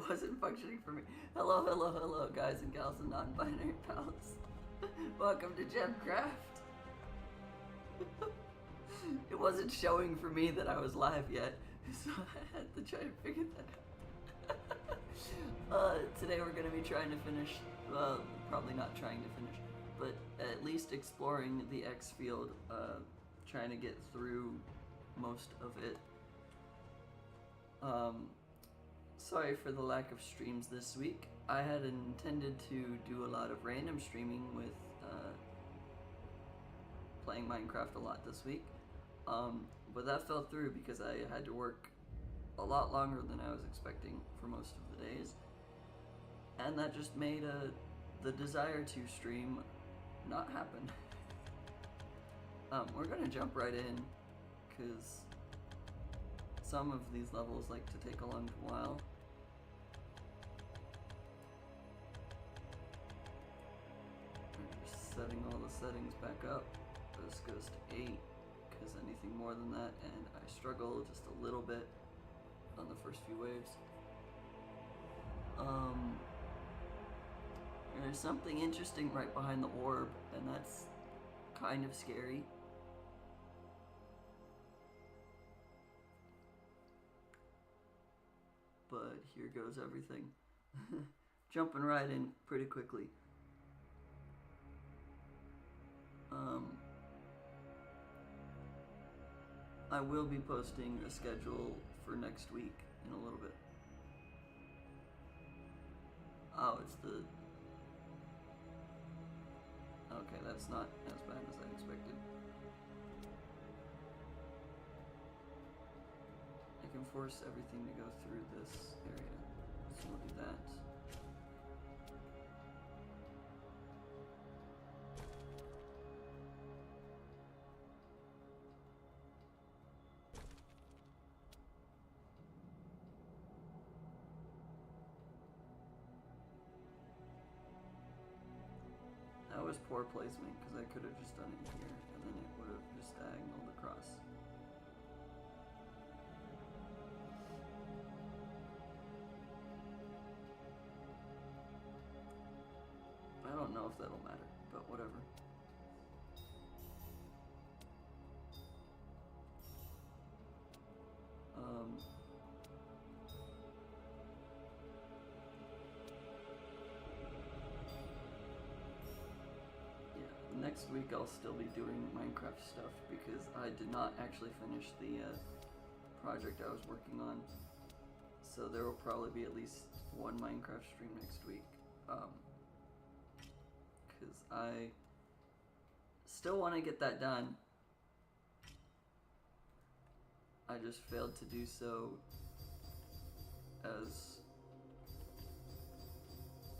wasn't functioning for me. Hello, hello, hello, guys and gals and non-binary pals. Welcome to Gemcraft. It wasn't showing for me that I was live yet, so I had to try to figure that out. Today we're going to be trying to finish, well, probably not trying to finish, but at least exploring the X field, trying to get through most of it. Sorry for the lack of streams this week. I had intended to do a lot of random streaming with playing Minecraft a lot this week, but that fell through because I had to work a lot longer than I was expecting for most of the days, and that just made the desire to stream not happen. We're gonna jump right in because some of these levels like to take a long while. We're just setting all the settings back up. This goes to 8 because anything more than that, and I struggle just a little bit on the first few waves. There's something interesting right behind the orb, and that's kind of scary. But here goes everything. Jumping right in pretty quickly. I will be posting a schedule for next week in a little bit. Oh, it's the... Okay, that's not as bad as I expected. I can force everything to go through this area, so we'll do that. That was poor placement, because I could have just done it here, and then it would have just diagonaled across. I don't know if that'll matter, but whatever. Yeah, next week I'll still be doing Minecraft stuff because I did not actually finish the project I was working on. So there will probably be at least one Minecraft stream next week. Because I still want to get that done. I just failed to do so as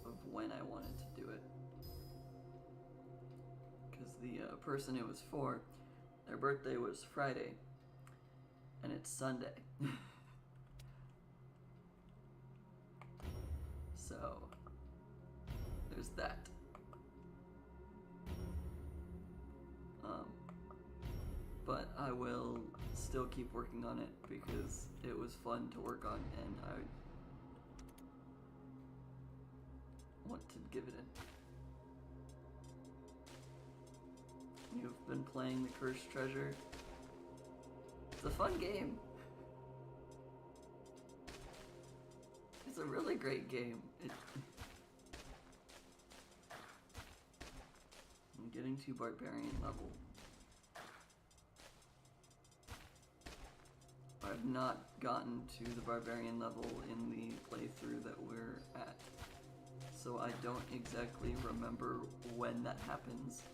of when I wanted to do it. Because the person it was for, their birthday was Friday, and it's Sunday. So, there's that. But I will still keep working on it because it was fun to work on and I want to give it in. You've been playing the Cursed Treasure. It's a fun game. It's a really great game. I'm getting to barbarian level. I've not gotten to the barbarian level in the playthrough that we're at, so I don't exactly remember when that happens.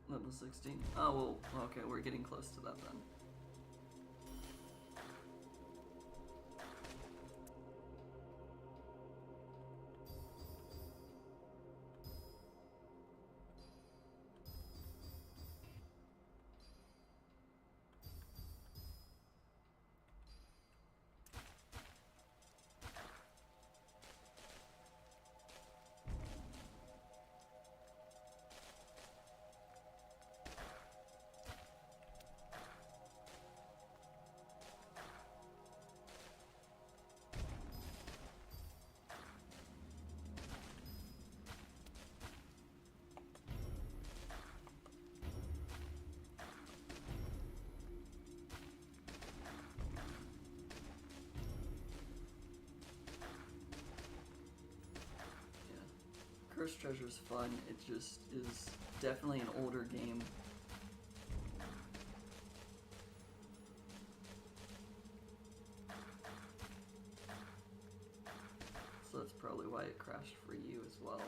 Level 16. Oh, well, okay, we're getting close to that then. First Treasure's fun, it just is definitely an older game. So that's probably why it crashed for you as well.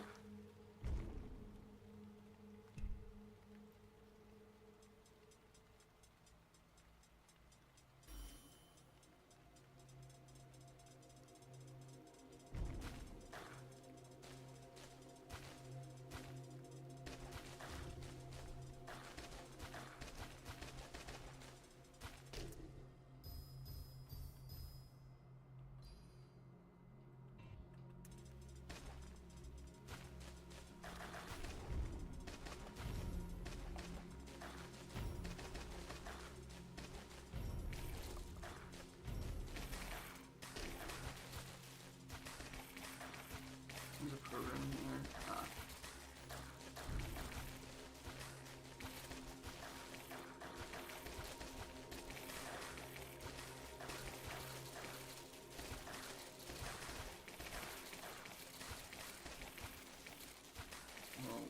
There's a program here. Well,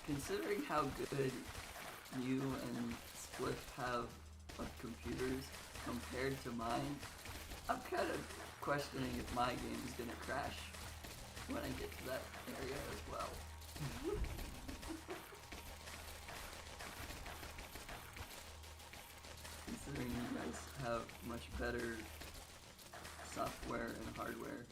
considering how good you and Spliff have of computers compared to mine, I'm kind of questioning if my game is gonna crash when I get to that area as well. Considering you guys have much better software and hardware.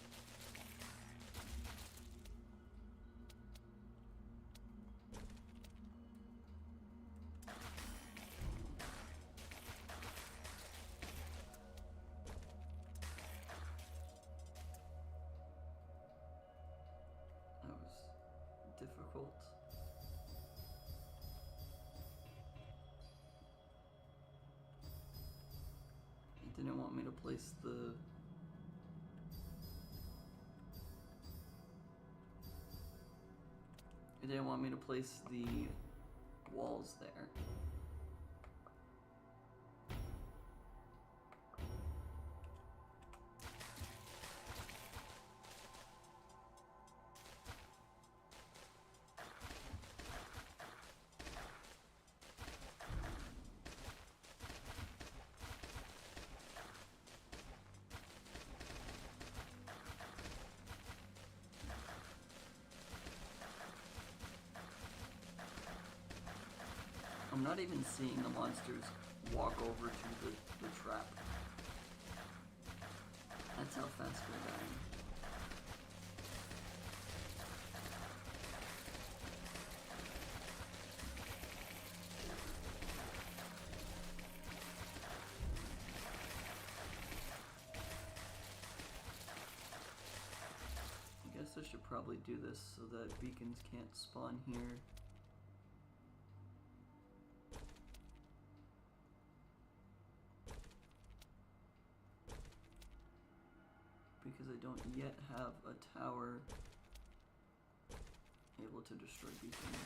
Difficult. It didn't want me to place the... It didn't want me to place the walls there. I'm not even seeing the monsters walk over to the trap. That's how fast they're dying. I guess I should probably do this so that beacons can't spawn here. Because I don't yet have a tower able to destroy beacons.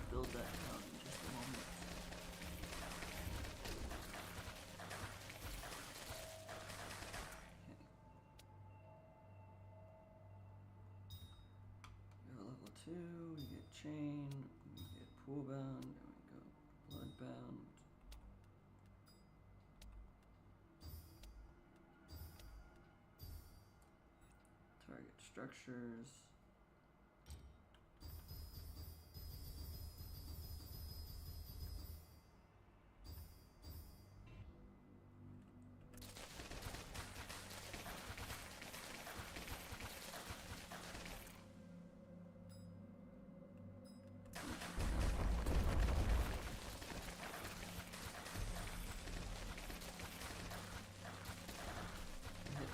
Build that out in just a moment. Okay. Go level 2, we get chain, we get pool bound, and we go blood bound. Target structures.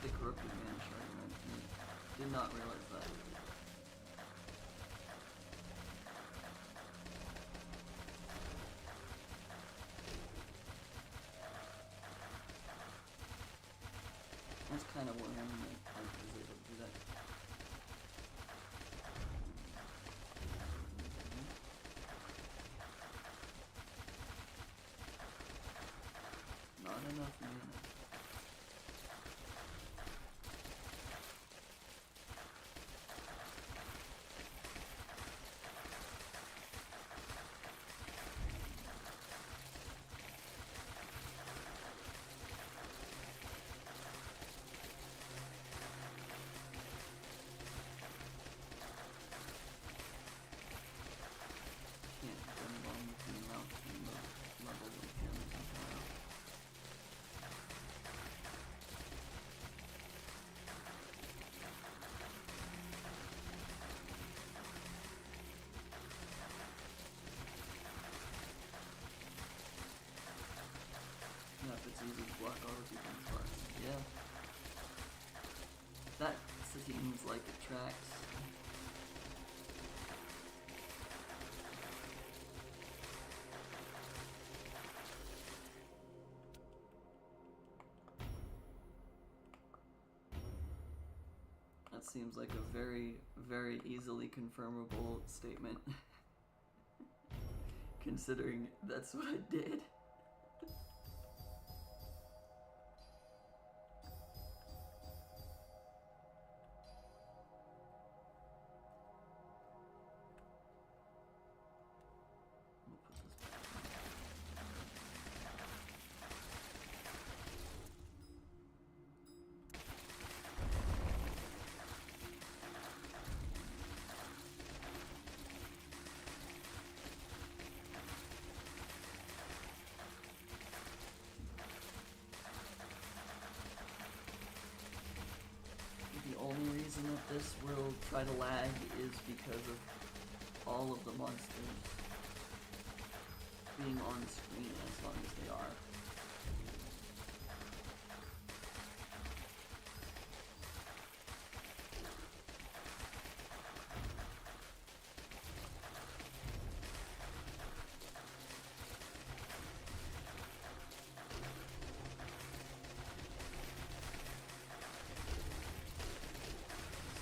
The corrupted man shard, I did not realize that. kind of wondering like how I was able to do that. Not enough mana. If it's easy to block all the people's parts. Yeah. That seems like it tracks. That seems like a very, very easily confirmable statement. Considering that's what I did. The only reason that this will try to lag is because of all of the monsters being on screen as long as they are.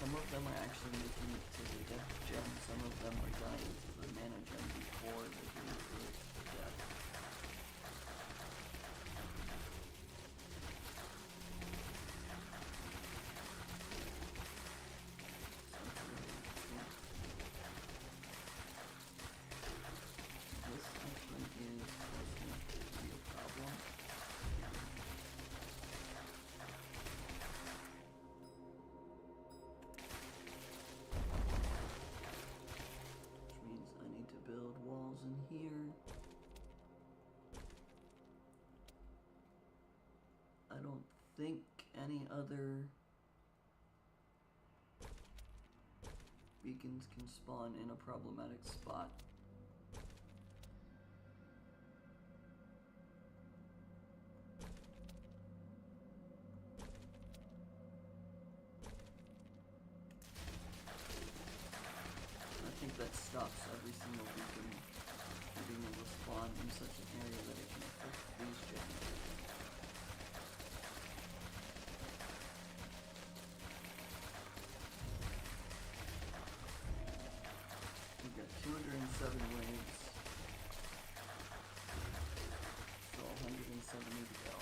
Some of them are actually making it to the death gem, some of them are dying to the mana gem before they get to the death. This actually is close enough to be a problem. Build walls in here. I don't think any other beacons can spawn in a problematic spot. I think that stops every single beacon from being able to spawn in such an area that it can affect these gems. We've got 207 waves, so 170 to go.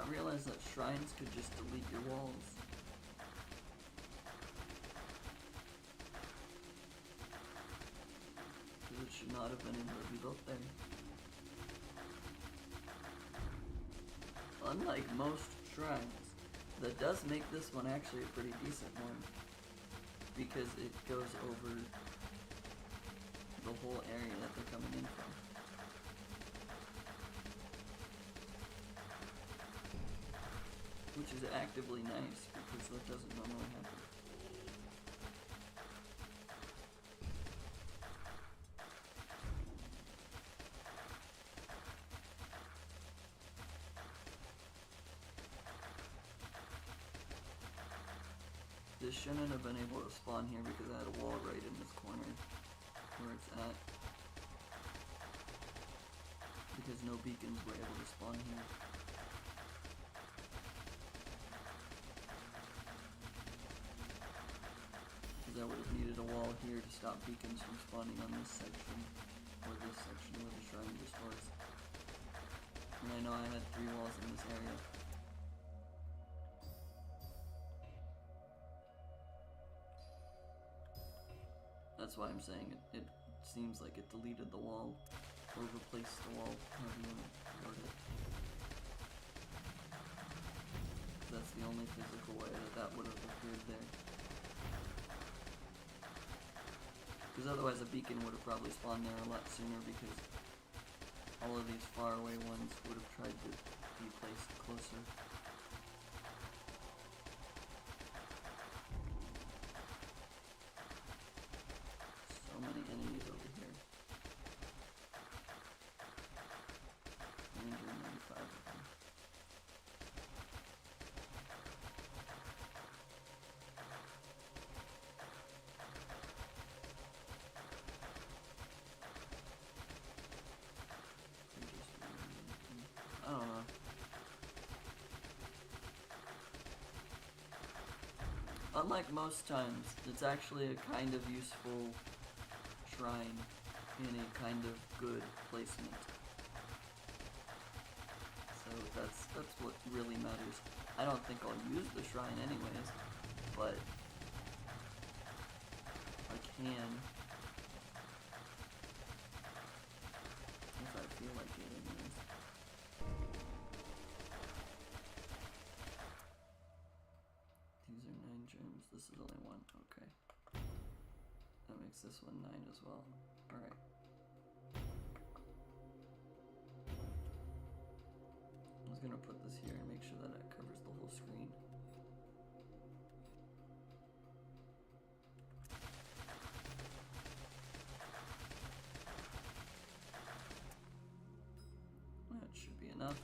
not realize that shrines could just delete your walls. Because it should not have been able to be built there. Unlike most shrines, that does make this one actually a pretty decent one, because it goes over the whole area that they're coming in from. Which is actively nice, because that doesn't normally happen. This shouldn't have been able to spawn here because I had a wall right in this corner where it's at. Because no beacons were able to spawn here. Because I would have needed a wall here to stop beacons from spawning on this section, or this section where the shrine just was. And I know I had 3 walls in this area. That's why I'm saying it seems like it deleted the wall, or replaced the wall, however you want to word it. That's the only physical way that would have appeared there. Because otherwise a beacon would have probably spawned there a lot sooner, because all of these far away ones would have tried to be placed closer. So many enemies over here. 395 of them. I don't know. Unlike most times, it's actually a kind of useful shrine in a kind of good placement. So that's what really matters. I don't think I'll use the shrine anyways, but I can if I feel like it anyways. These are 9 gems. This is only 1. Okay. That makes this one 9 as well. Alright. I was gonna put this here and make sure that it covers the whole screen. That should be enough.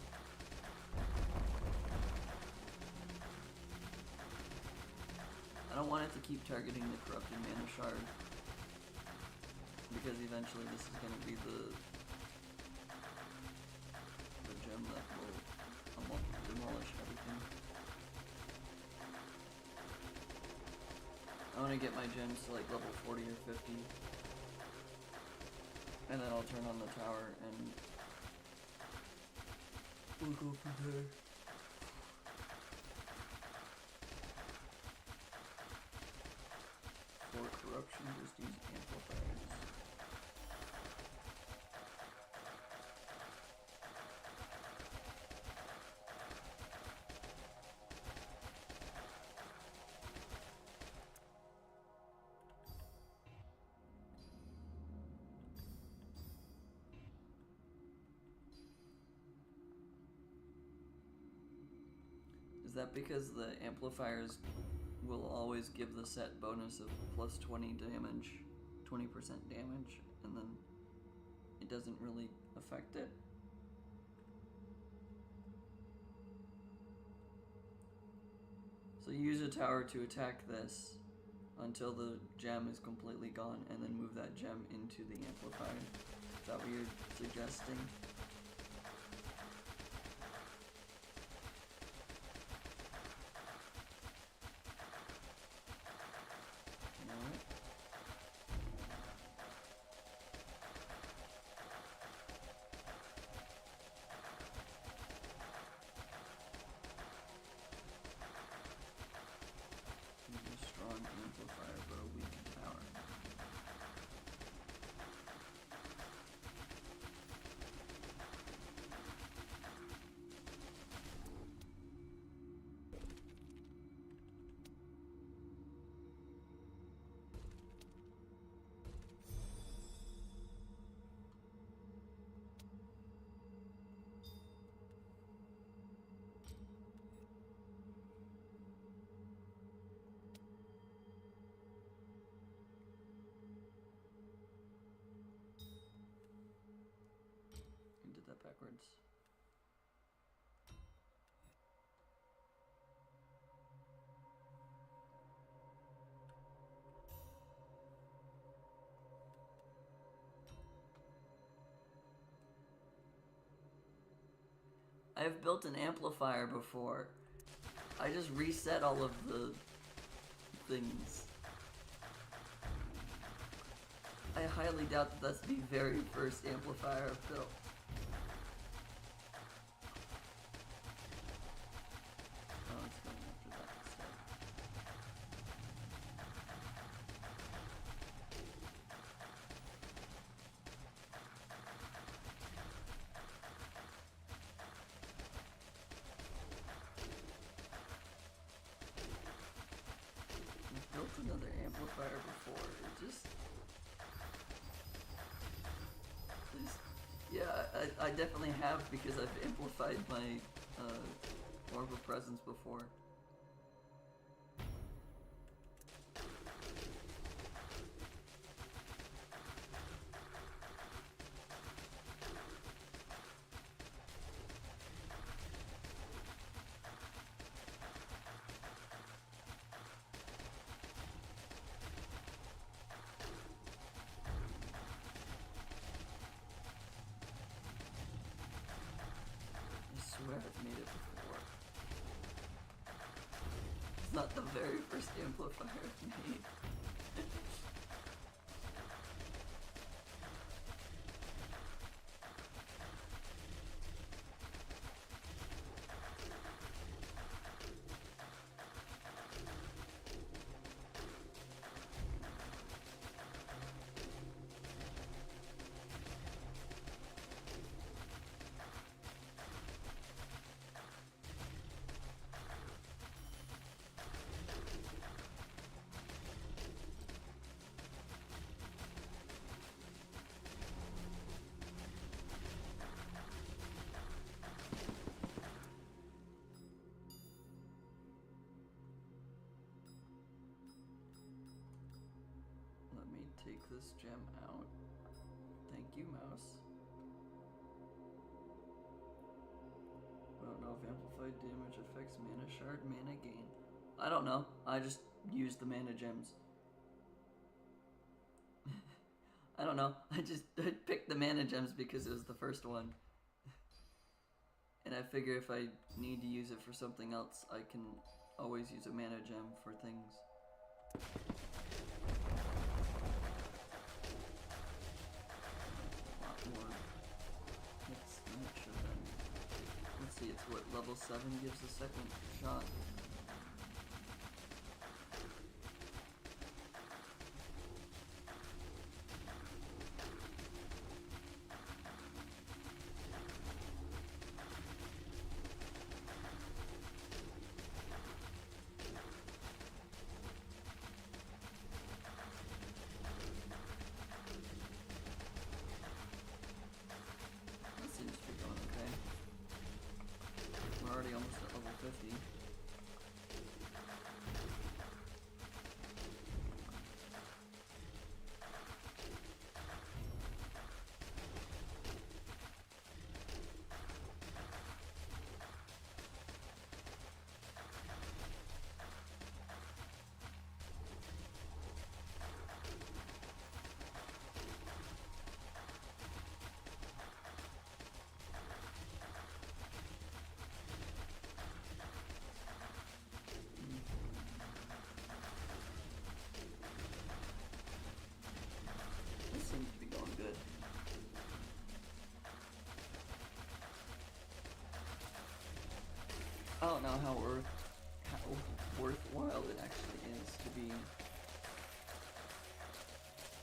I don't want it to keep targeting the corrupted mana shard, because eventually this is going to be the gem that will demolish everything. I want to get my gems to like level 40 or 50, and then I'll turn on the tower and we'll go from there. For corruption, just use amplifiers. Is that because the amplifiers will always give the set bonus of plus 20 damage, 20% damage, and then it doesn't really affect it? So you use a tower to attack this until the gem is completely gone, and then move that gem into the amplifier. Is that what you're suggesting? backwards. I've built an amplifier before. I just reset all of the things. I highly doubt that that's the very first amplifier I've built. Oh, it's going after that instead. I've built another amplifier before. It just... Yeah, I definitely have, because I've amplified my Orb of Presence before. I swear I've made it before. It's not the very first amplifier I've made. Let me take this gem out. Thank you, mouse. I don't know if amplified damage affects mana shard, mana gain. I don't know. I just used the mana gems. I don't know. I picked the mana gems because it was the first one. And I figure if I need to use it for something else, I can always use a mana gem for things. Let's see, it's what, level 7 gives the second shot. That seems to be going okay. We're already almost at level 50. This seems to be going good. I don't know how worthwhile it actually is to be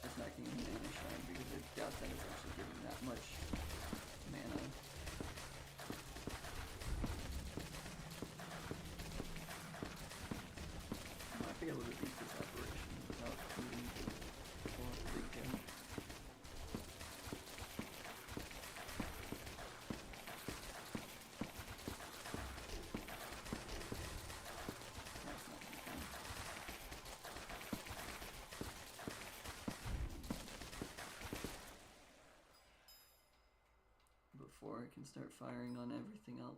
attacking mana shrine, because I doubt that it's actually giving that much mana. I might be able to beat this operation without needing to pull up the big gem. That's not too fun. Before and start firing on everything else.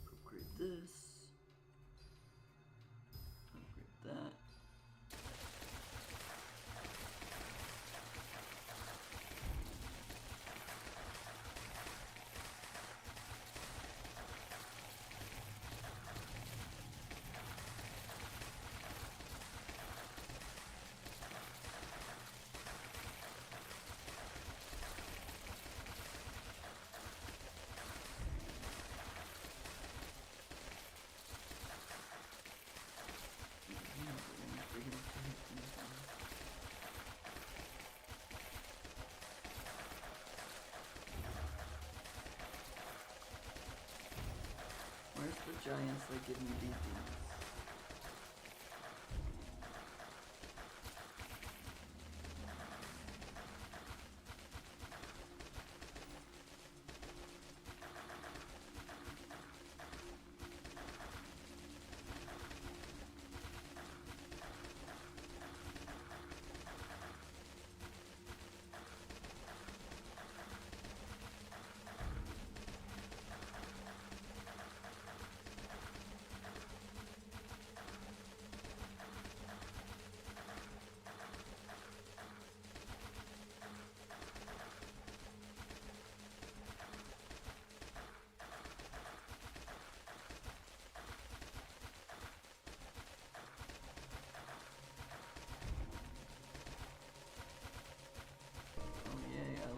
Upgrade this. Upgrade that. Where's the giants that give me these things?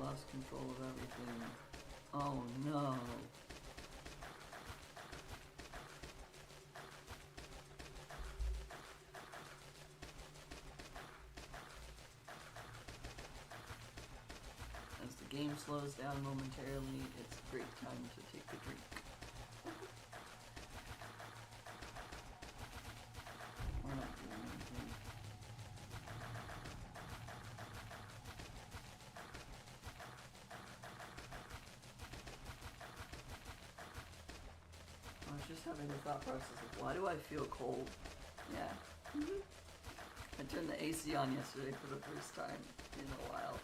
Lost control of everything. Oh no. As the game slows down momentarily, it's a great time to take a drink. We're not doing anything. I was just having the thought process of, why do I feel cold? Yeah. I turned the AC on yesterday for the first time in a while.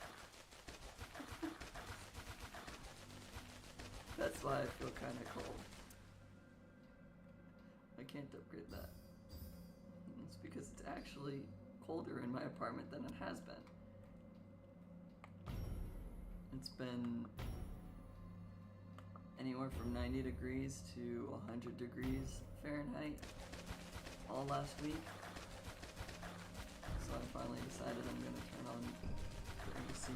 That's why I feel kind of cold. I can't upgrade that. It's because it's actually colder in my apartment than it has been. It's been anywhere from 90 degrees to 100 degrees Fahrenheit all last week. So I finally decided I'm going to turn on the AC.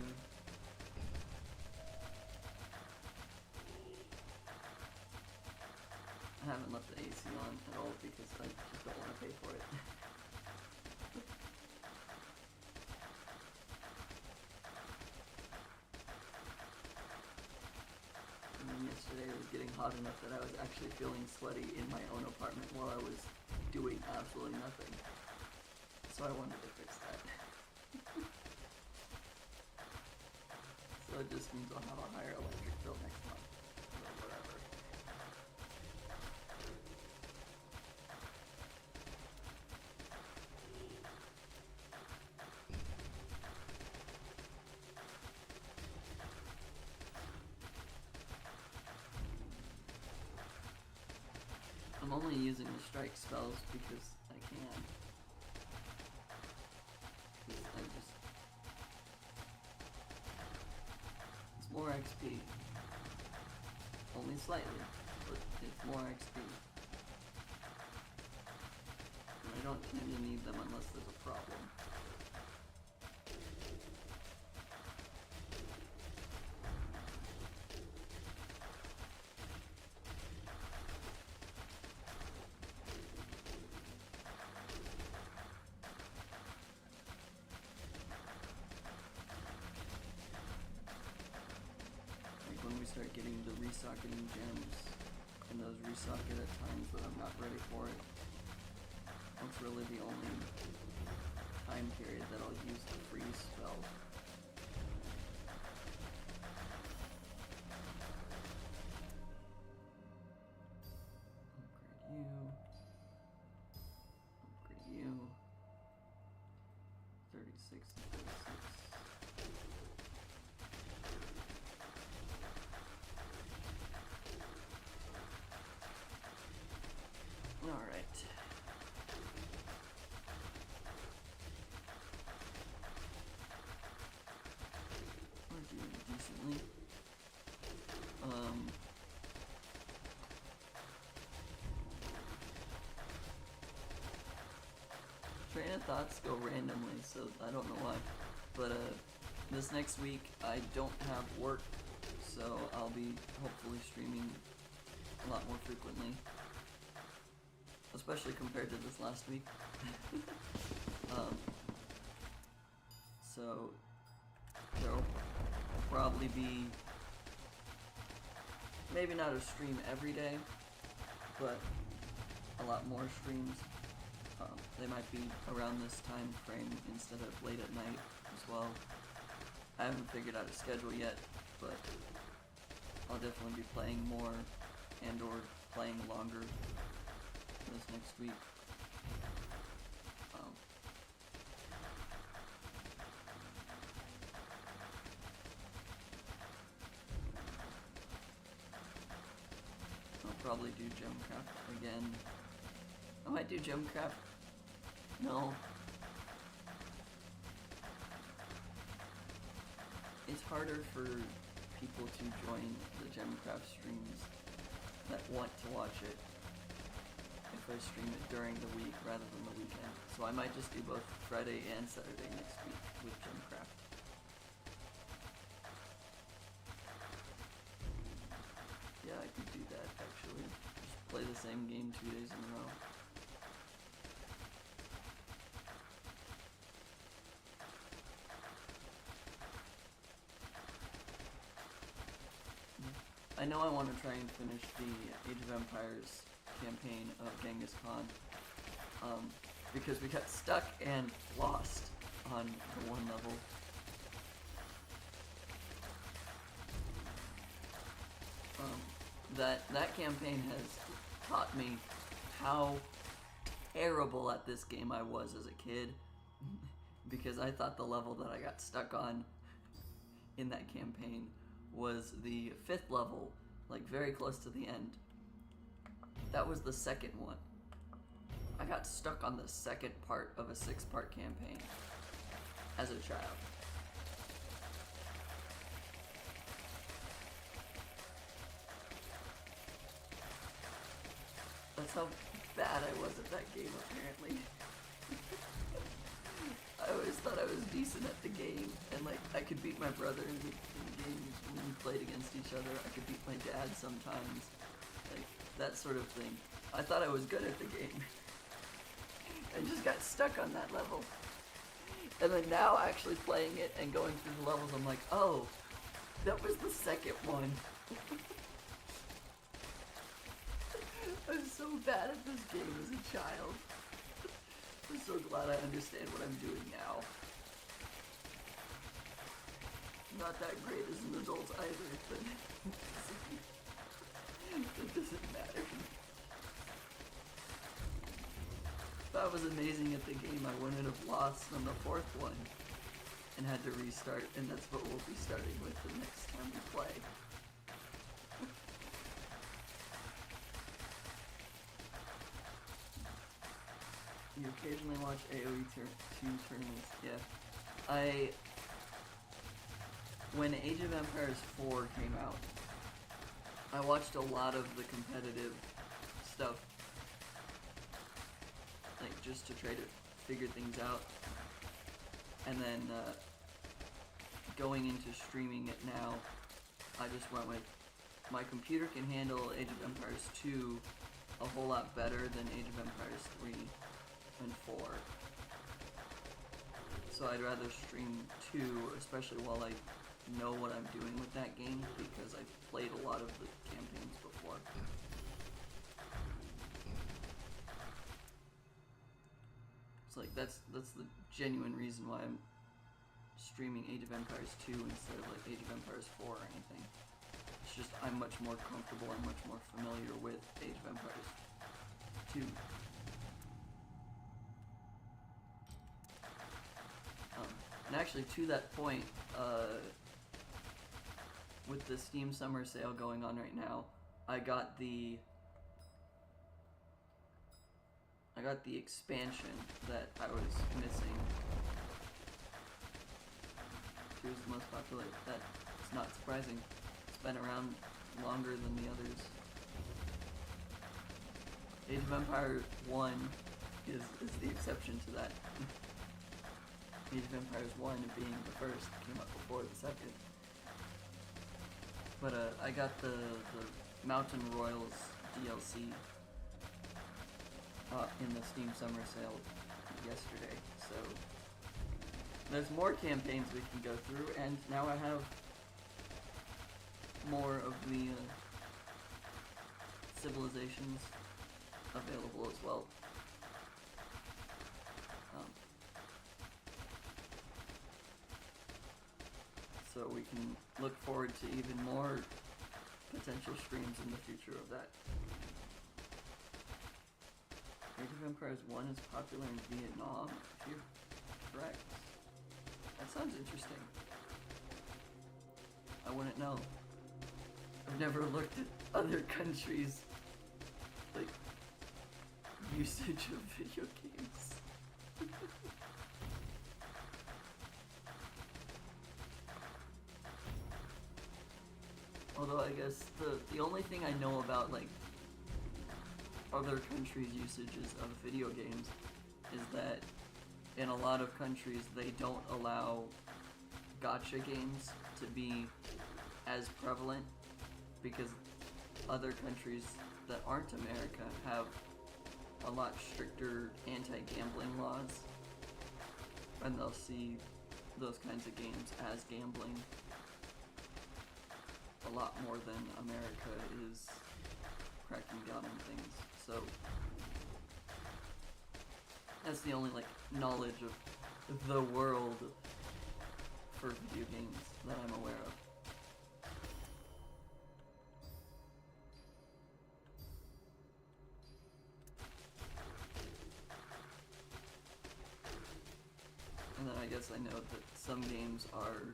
I haven't left the AC on at all because I just don't want to pay for it. And then yesterday it was getting hot enough that I was actually feeling sweaty in my own apartment while I was doing absolutely nothing. So I wanted to fix that. So it just means I'll have a higher electric bill next month, or whatever. I'm only using the strike spells because I can. It's more XP. Only slightly, but it's more XP. And I don't tend to need them unless there's a problem. When we start getting the resocketing gems, and those resocket at times that I'm not ready for it, that's really the only time period that I'll use the freeze spell. 36, 36. Alright. We're doing decently. Train of thoughts go randomly, so I don't know why. But this next week I don't have work, so I'll be hopefully streaming a lot more frequently, especially compared to this last week. So there'll probably be maybe not a stream every day, but a lot more streams. They might be around this time frame instead of late at night as well. I haven't figured out a schedule yet, but I'll definitely be playing more and or playing longer this next week. I'll probably do Gemcraft again. I might do Gemcraft. No. It's harder for people to join the Gemcraft streams that want to watch it if I stream it during the week rather than the weekend. So I might just do both Friday and Saturday next week with Gemcraft. Yeah, I could do that actually. Just play the same game 2 days in a row. I know I want to try and finish the Age of Empires campaign of Genghis Khan, because we got stuck and lost on the one level. That campaign has taught me how terrible at this game I was as a kid, because I thought the level that I got stuck on in that campaign was the 5th level, like very close to the end. That was the 2nd one. I got stuck on the 2nd part of a 6-part campaign as a child. That's how bad I was at that game, apparently. I always thought I was decent at the game, and like I could beat my brother in the games when we played against each other. I could beat my dad sometimes, like that sort of thing. I thought I was good at the game. I just got stuck on that level. And then now actually playing it and going through the levels, I'm like, oh, that was the 2nd one. I was so bad at this game as a child. I'm so glad I understand what I'm doing now. Not that great as an adult either, but it doesn't matter. If I was amazing at the game, I wouldn't have lost on the 4th one and had to restart, and that's what we'll be starting with the next time we play. You occasionally watch AoE 2 tournaments, yeah. When Age of Empires 4 came out, I watched a lot of the competitive stuff, like just to try to figure things out. And then going into streaming it now, I just went with, my computer can handle Age of Empires 2 a whole lot better than Age of Empires 3 and 4. So I'd rather stream 2, especially while I know what I'm doing with that game, because I've played a lot of the campaigns before. It's like that's the genuine reason why I'm streaming Age of Empires 2 instead of like Age of Empires 4 or anything. It's just I'm much more comfortable and much more familiar with Age of Empires 2. actually, to that point, with the Steam Summer Sale going on right now, I got the expansion that I was missing. It was the most popular. That's not surprising. It's been around longer than the others. Age of Empires 1 is the exception to that. Age of Empires 1 being the first came up before the second. But I got the Mountain Royals DLC in the Steam Summer Sale yesterday, so there's more campaigns we can go through, and now I have more of the civilizations available as well. So we can look forward to even more potential streams in the future of that. Age of Empires 1 is popular in Vietnam, if you're correct. That sounds interesting. I wouldn't know. I've never looked at other countries' like usage of video games. Although I guess the only thing I know about like other countries' usages of video games is that in a lot of countries they don't allow gacha games to be as prevalent because other countries that aren't America have a lot stricter anti-gambling laws, and they'll see those kinds of games as gambling a lot more than America is cracking down on things. So that's the only like knowledge of the world for video games that I'm aware of. And then I guess I know that some games are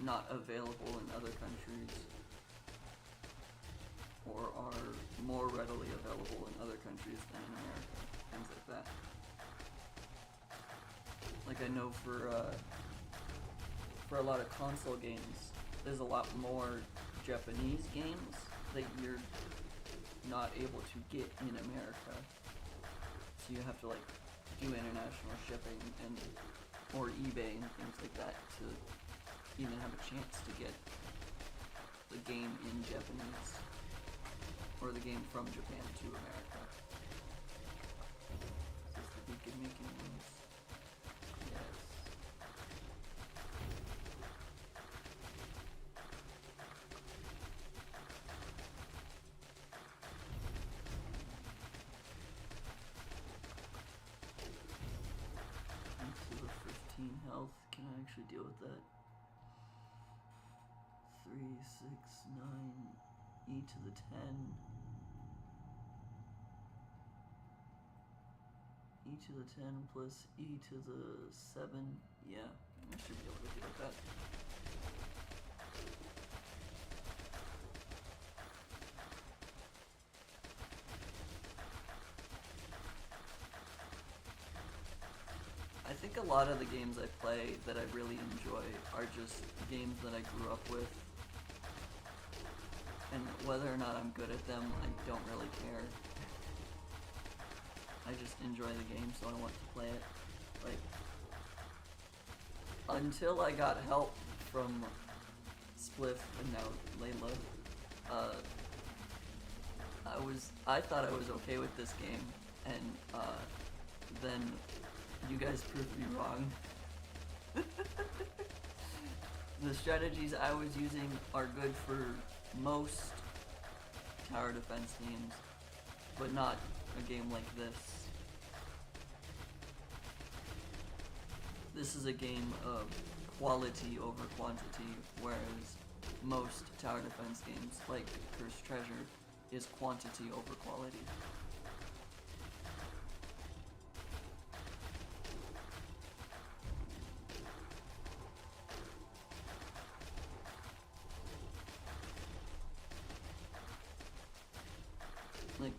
not available in other countries, or are more readily available in other countries than in America, things like that. Like I know for a lot of console games, there's a lot more Japanese games that you're not able to get in America. So you have to like do international shipping and or eBay and things like that to even have a chance to get the game in Japanese or the game from Japan to America. Is this the beacon making noise? Yes. Into the 15 health. Can I actually deal with that? 3, 6, 9, e to the 10. E to the 10 plus e to the 7. Yeah, I should be able to deal with that. I think a lot of the games I play that I really enjoy are just games that I grew up with. And whether or not I'm good at them, I don't really care. I just enjoy the game, so I want to play it. Like, until I got help from Spliff and now Layla, I thought I was okay with this game, and then you guys proved me wrong. The strategies I was using are good for most tower defense games, but not a game like this. This is a game of quality over quantity, whereas most tower defense games, like Cursed Treasure, is quantity over quality.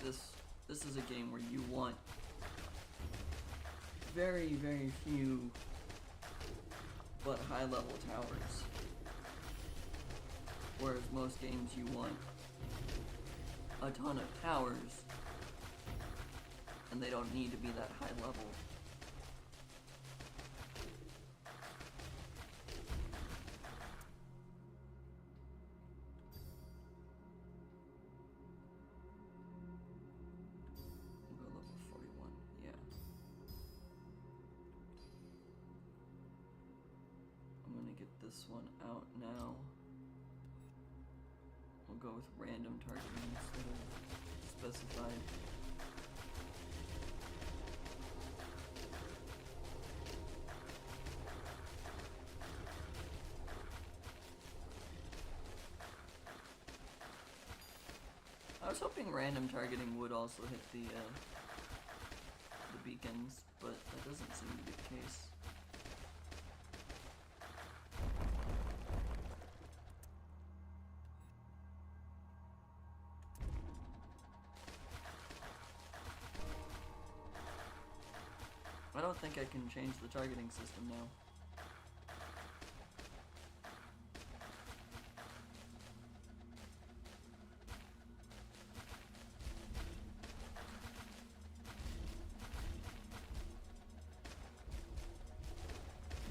this is a game where you want very, very few but high level towers. Whereas most games you want a ton of towers and they don't need to be that high level. This one out now. We'll go with random targeting instead of specified. I was hoping random targeting would also hit the beacons, but that doesn't seem to be the case. I don't think I can change the targeting system now.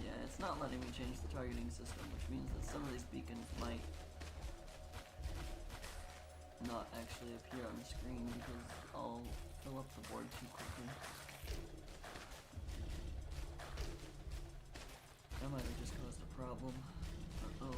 Yeah, it's not letting me change the targeting system, which means that some of these beacons might not actually appear on the screen because I'll fill up the board too quickly. That might have just caused a problem. Uh-oh.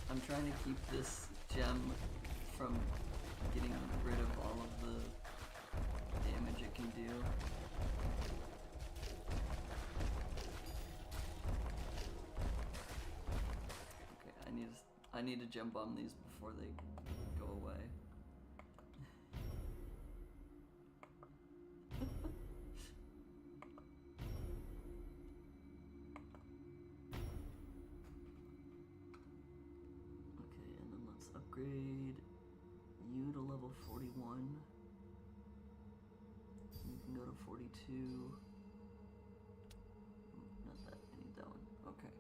I'm trying to keep this gem from getting rid of all of the damage it can do. Okay, I need to gem bomb these before they go away. Upgrade you to level 41. You can go to 42. Not that, I need that one. Okay.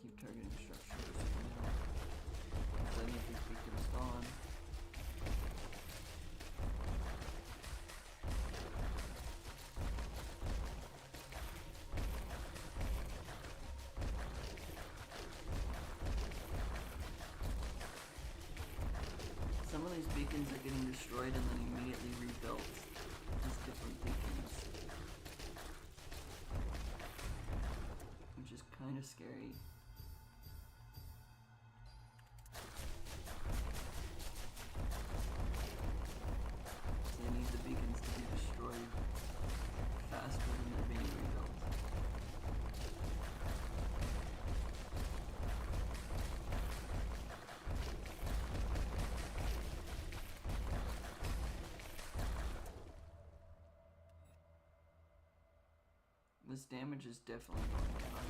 Keep targeting structures for now. Then if these beacons gone. Some of these beacons are getting destroyed and then immediately rebuilt as different beacons, which is kind of scary. They need the beacons to be destroyed faster than they're being rebuilt. This damage is definitely going down.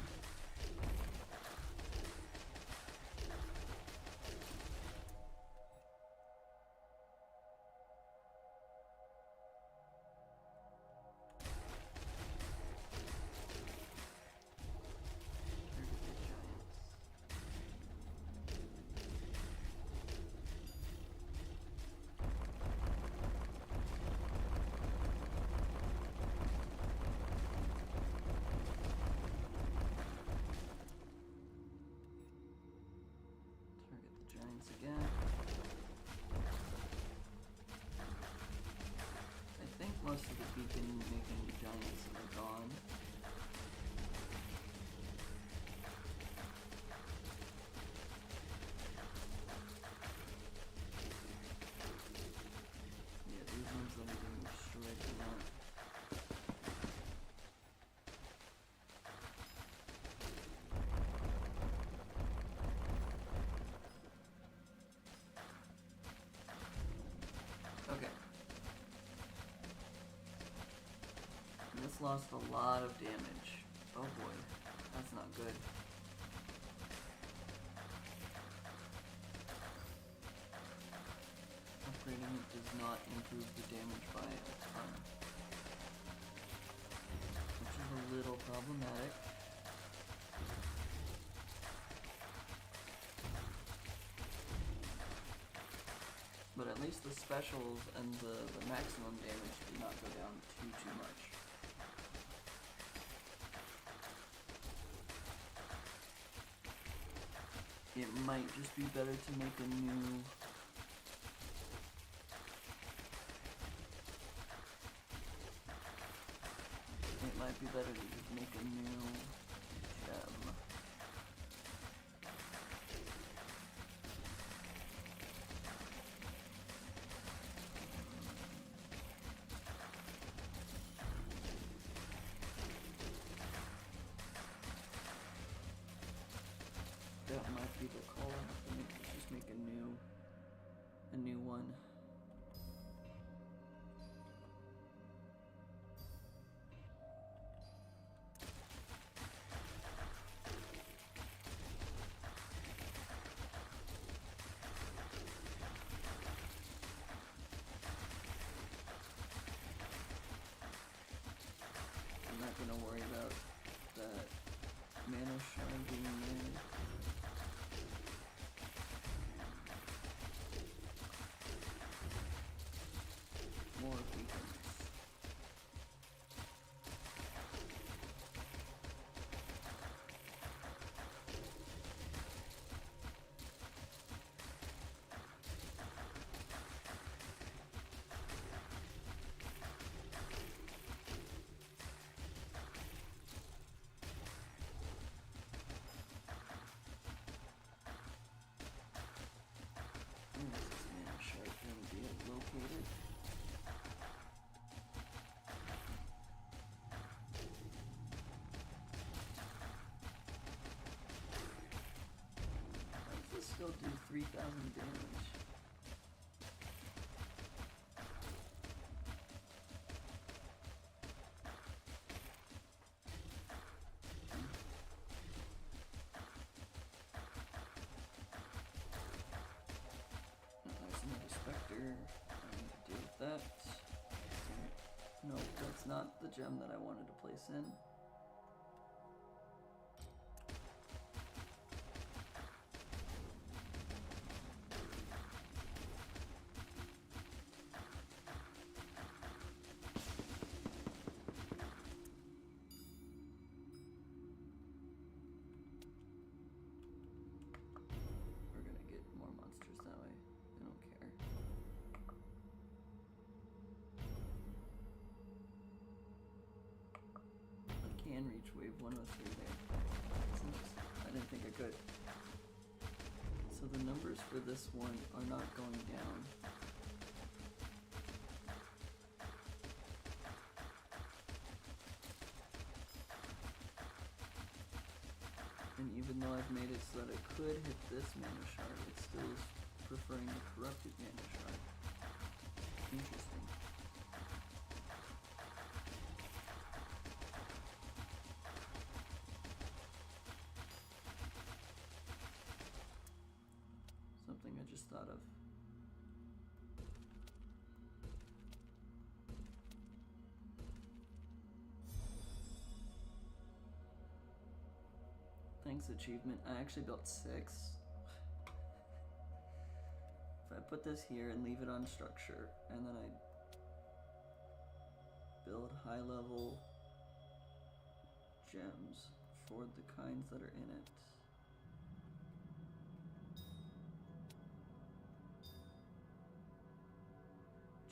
Again. I think most of the beacon making giants are gone. Yeah, these ones that are getting destroyed do not. Okay. This lost a lot of damage. Oh boy, that's not good. Upgrading it does not improve the damage by a ton, which is a little problematic. But at least the specials and the maximum damage do not go down too much. It might just be better to make a new... It might be better to just make a new gem. That might be the call. I have to just make a new one. I'm not gonna worry about that mana shard being there. More beacons. Where is this mana shard going to be located? Still do 3,000 damage. There's another Spectre. I need to deal with that. No, that's not the gem that I wanted to place in. Can reach wave 103 there. I didn't think I could. So the numbers for this one are not going down. And even though I've made it so that it could hit this mana shard, it still is preferring the corrupted mana shard. Interesting. out of. Thanks, achievement. I actually built 6. If I put this here and leave it on structure, and then I build high level gems for the kinds that are in it.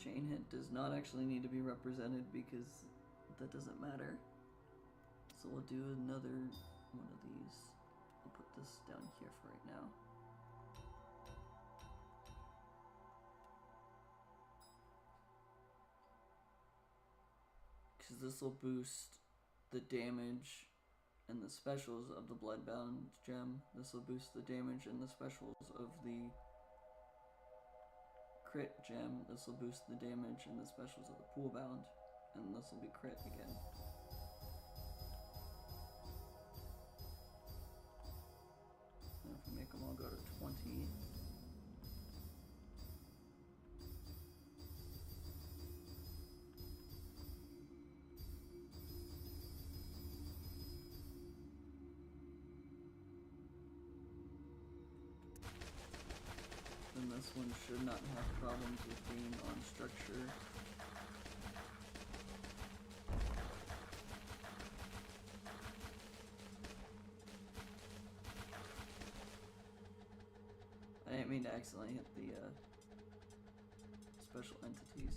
Chain hit does not actually need to be represented because that doesn't matter. So we'll do another one of these. I'll put this down here for right now. Because this will boost the damage and the specials of the Bloodbound gem. This will boost the damage and the specials of the crit gem. This will boost the damage and the specials of the Poolbound. And this will be crit again. And if we make them all go to 20. Then this one should not have problems with being on structure. I didn't mean to accidentally hit the special entities.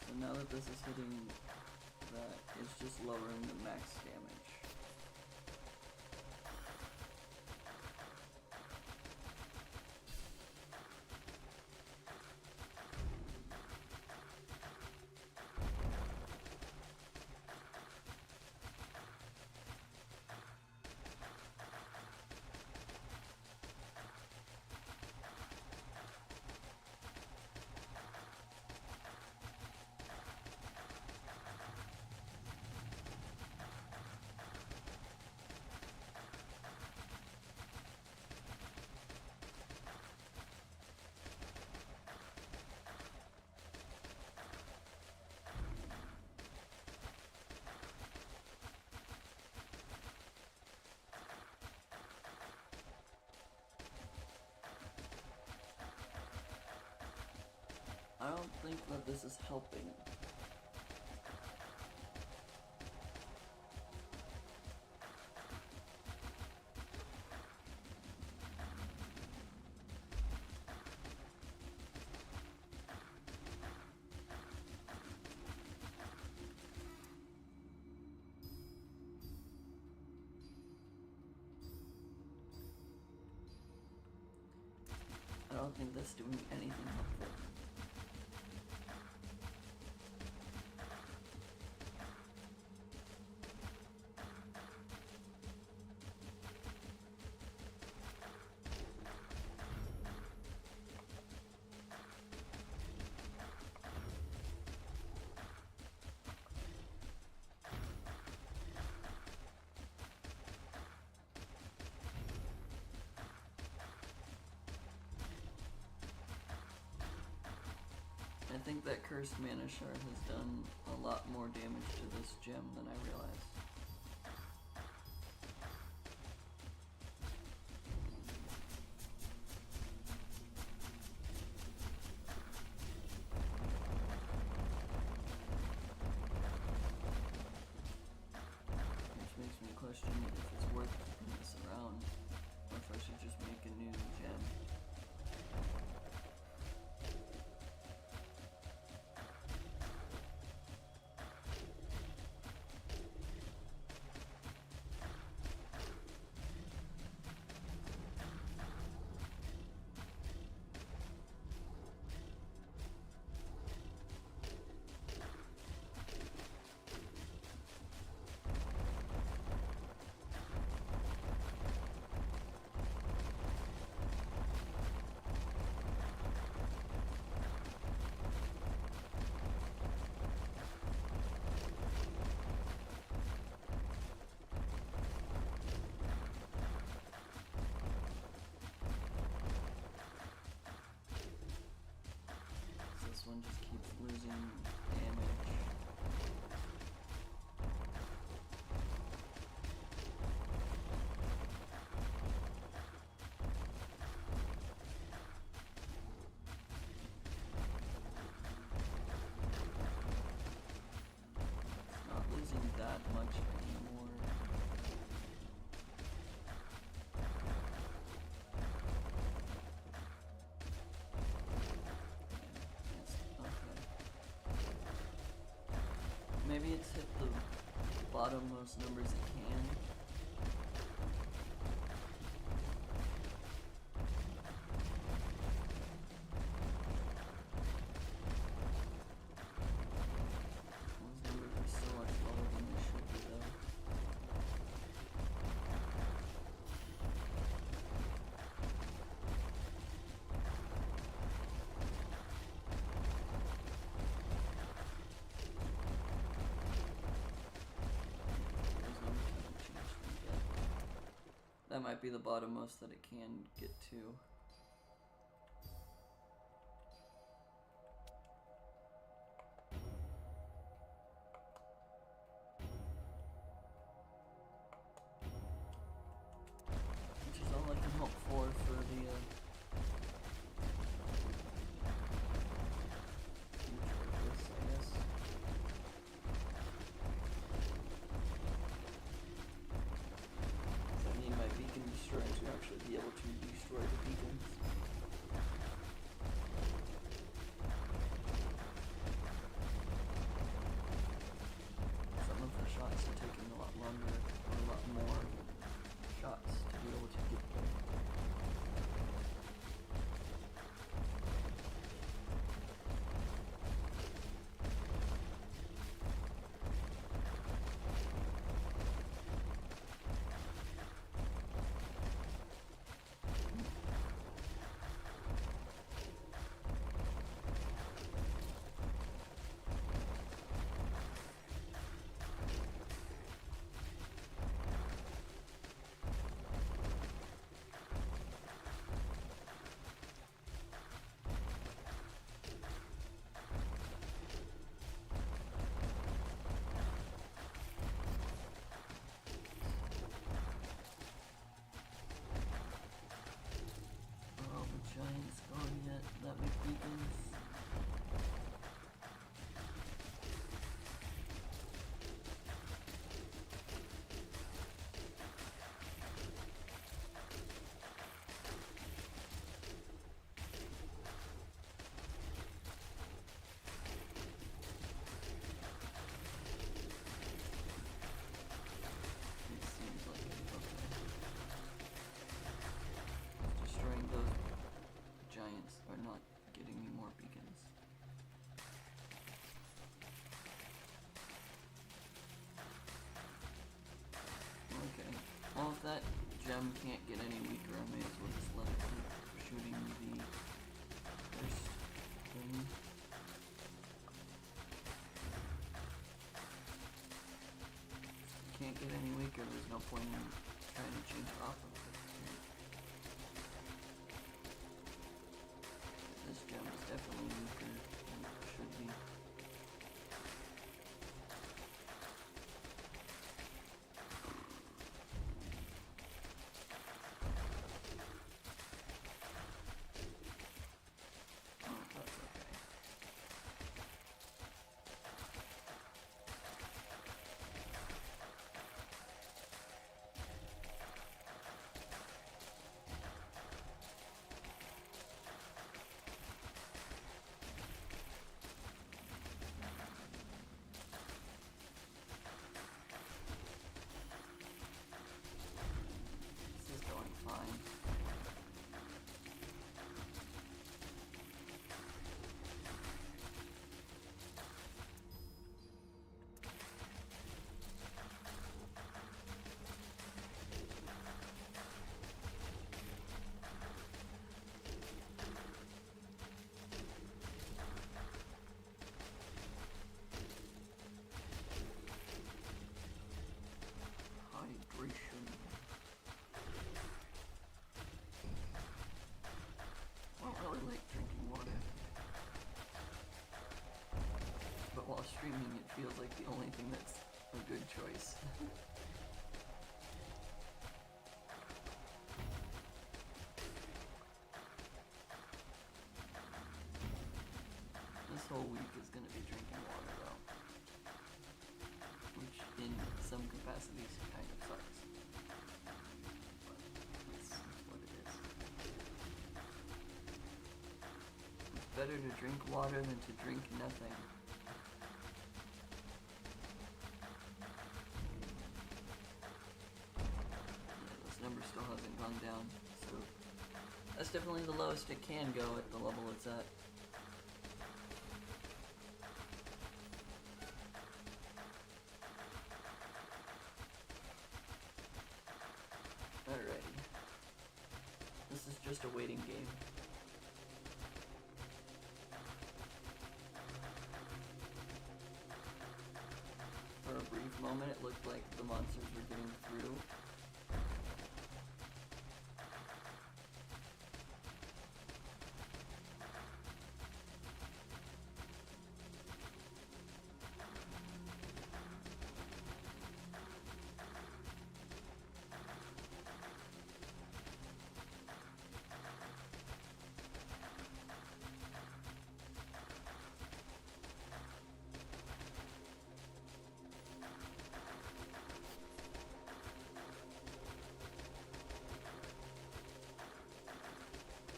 So now that this is hitting that, it's just lowering the max damage. I don't think that this is helping. I don't think that's doing anything helpful. I think that Cursed Mana Shard has done a lot more damage to this gem than I realized. Which makes me question if it's worth keeping this around, or if I should just make a new gem. one just keeps losing damage. It's not losing that much anymore. Maybe it's hit the bottommost numbers it can. Those numbers are so much lower than they should be though. That might be the bottommost that it can get to. Which is all I can hope for the future of this, I guess. I need my beacon destroyer to actually be able to destroy the beacons. Some of the shots are taking a lot longer, or a lot more shots to be able to get there. Giants gone yet that make beacons. It seems like it. Okay. Destroying those giants are not getting me more beacons. Okay. Well, if that gem can't get any weaker, I may as well just let it keep shooting the first thing. If it can't get any weaker, there's no point in trying to change it off of it. This gem is definitely weaker than it should be. Oh, that's okay. gonna be drinking water though, which in some capacities kind of sucks. But that's what it is. It's better to drink water than to drink nothing. Number still hasn't gone down, so that's definitely the lowest it can go at the level it's at. Alrighty. This is just a waiting game. For a brief moment it looked like the monsters were getting through.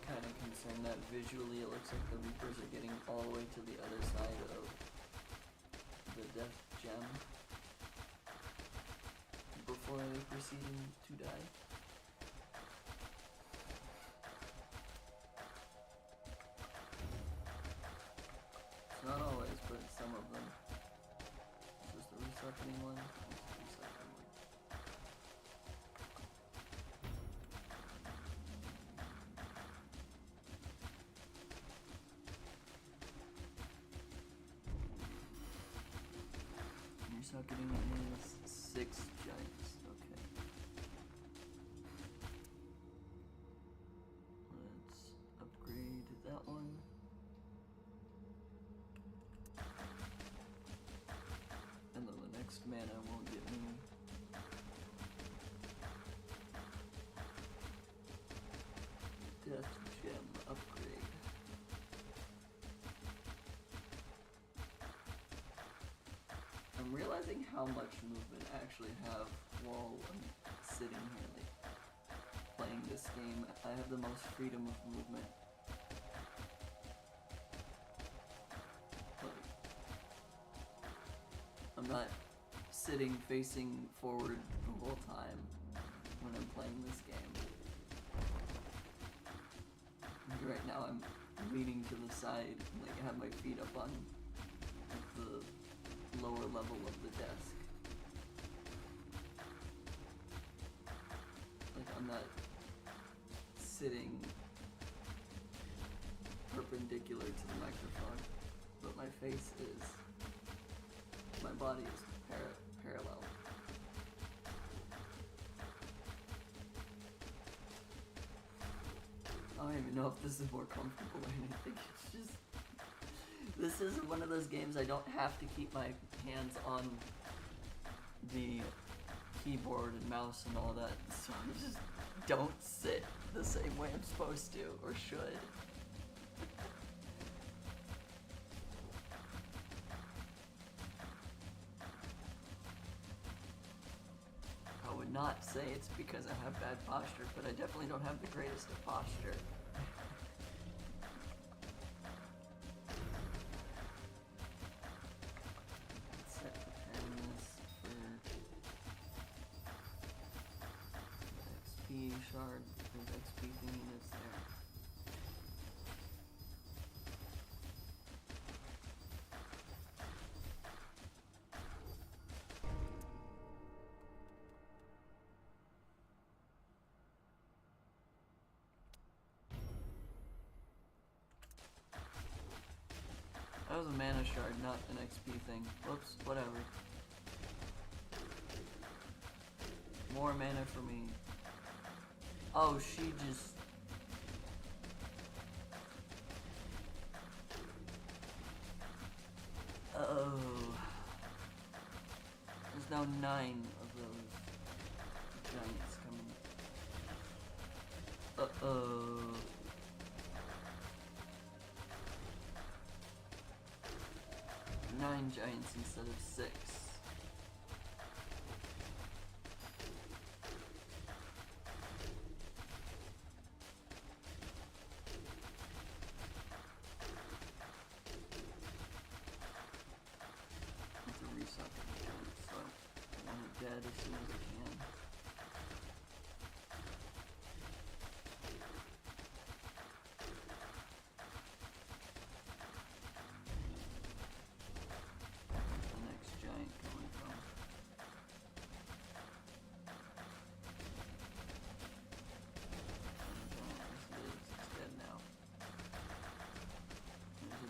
Kind of concerned that visually it looks like the Reapers are getting all the way to the other side of the death gem before they proceed to die. It's not always, but some of them. Is this the resucking one? It's the resucking one. Resucking is 6 giants. Okay. Let's upgrade that one. And then the next mana won't get me. Death gem upgrade. I'm realizing how much movement I actually have while I'm sitting here, like, playing this game. I have the most freedom of movement. Like, I'm not sitting facing forward the whole time when I'm playing this game. Right now I'm leaning to the side, like, I have my feet up on the lower level of the desk. Like, I'm not sitting perpendicular to the microphone, but my face is, my body is parallel. I don't even know if this is more comfortable or anything. It's just, this is one of those games I don't have to keep my hands on the keyboard and mouse and all that, so I just don't sit the same way I'm supposed to, or should. I would not say it's because I have bad posture, but I definitely don't have the greatest of posture. Shard, there's XP thingy that's there. That was a mana shard, not an XP thing. Whoops, whatever. More mana for me. Oh, she just... Uh-oh. There's now 9 of those giants coming. Uh-oh. 9 giants instead of 6. It's a resocket giant, so I want it dead as soon as I can.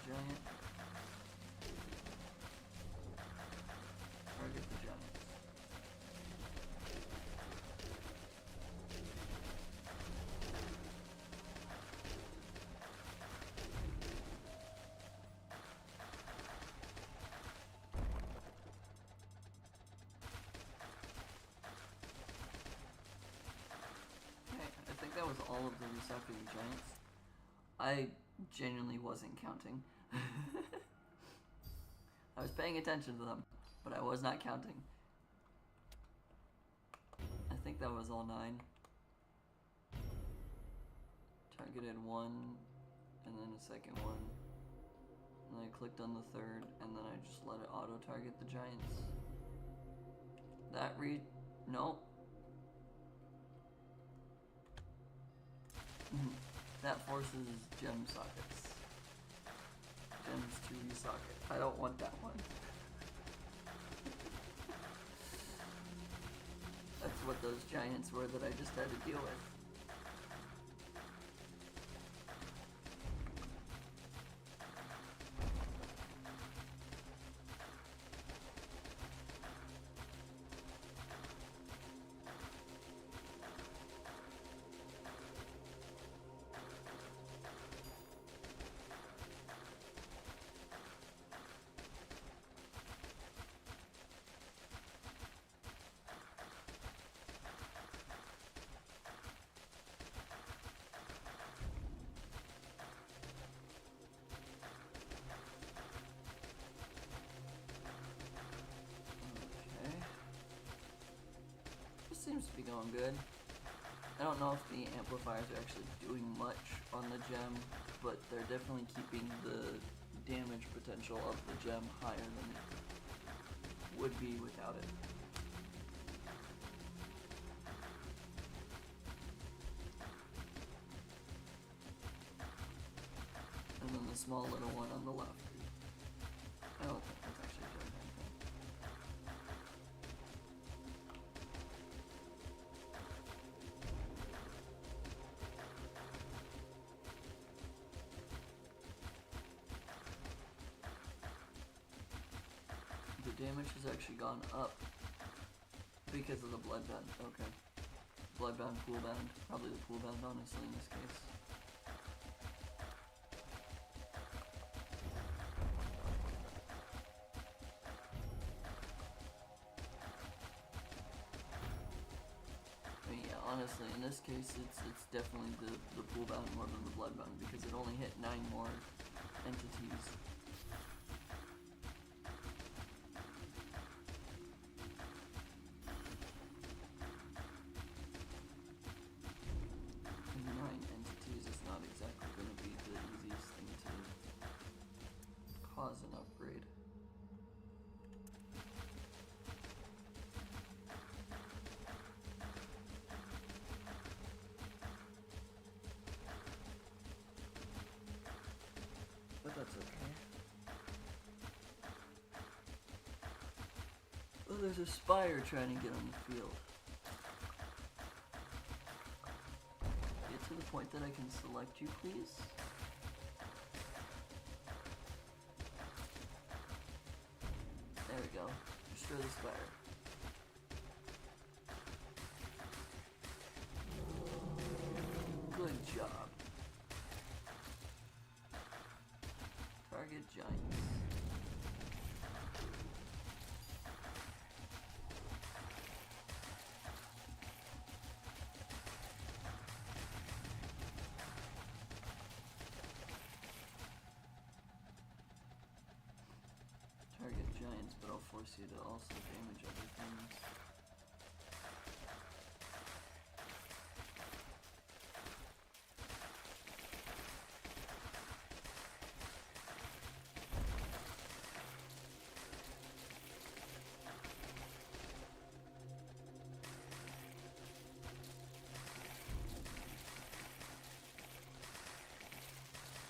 Giant. Target the giants. Okay, I think that was all of the resocketting giants. I genuinely wasn't counting. I was paying attention to them, but I was not counting. I think that was all 9. Targeted 1, and then a second one. And then I clicked on the third, and then I just let it auto-target the giants. Nope. That forces gem sockets. Gems to resocket. I don't want that one. That's what those giants were that I just had to deal with. Seems to be going good. I don't know if the amplifiers are actually doing much on the gem, but they're definitely keeping the damage potential of the gem higher than it would be without it. And then the small little one on the left. I don't think that's actually doing anything. The damage has actually gone up because of the bloodbound. Okay. Bloodbound, coolbound. Probably the coolbound, honestly, in this case. I mean, yeah, honestly, in this case, it's definitely the coolbound more than the bloodbound because it only hit 9 more entities. Cause an upgrade. But that's okay. Oh, there's a spire trying to get on the field. Get to the point that I can select you, please. There we go. Destroy the spire. Good job. Target giants. Target force you to also damage other things.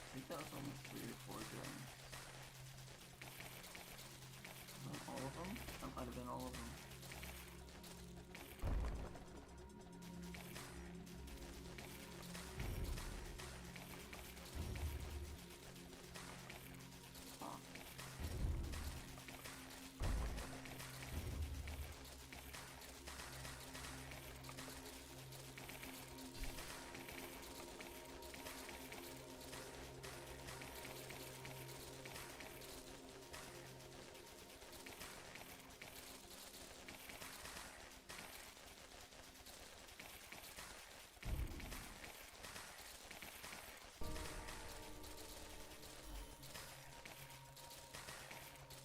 I think that was only 3 or 4 gems. Not all of them? That might have been all of them.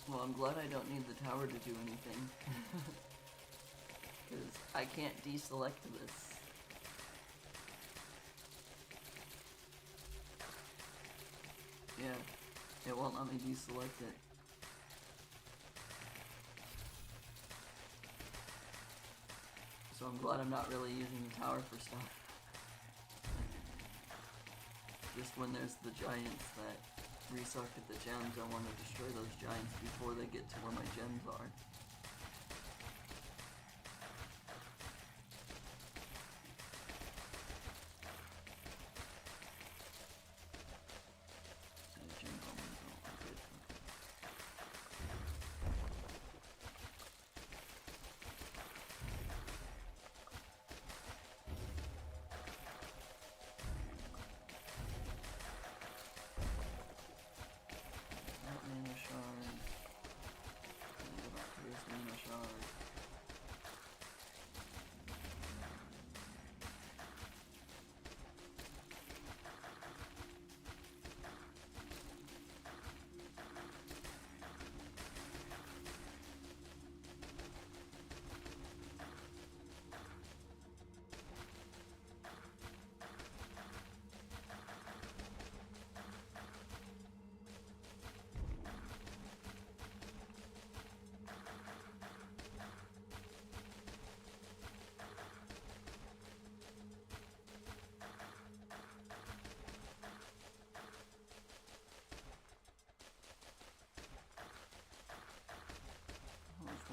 Well, I'm glad I don't need the tower to do anything. Because I can't deselect this. Yeah, it won't let me deselect it. So I'm glad I'm not really using the tower for stuff. Just when there's the giants that resuck at the gems, I want to destroy those giants before they get to where my gems are.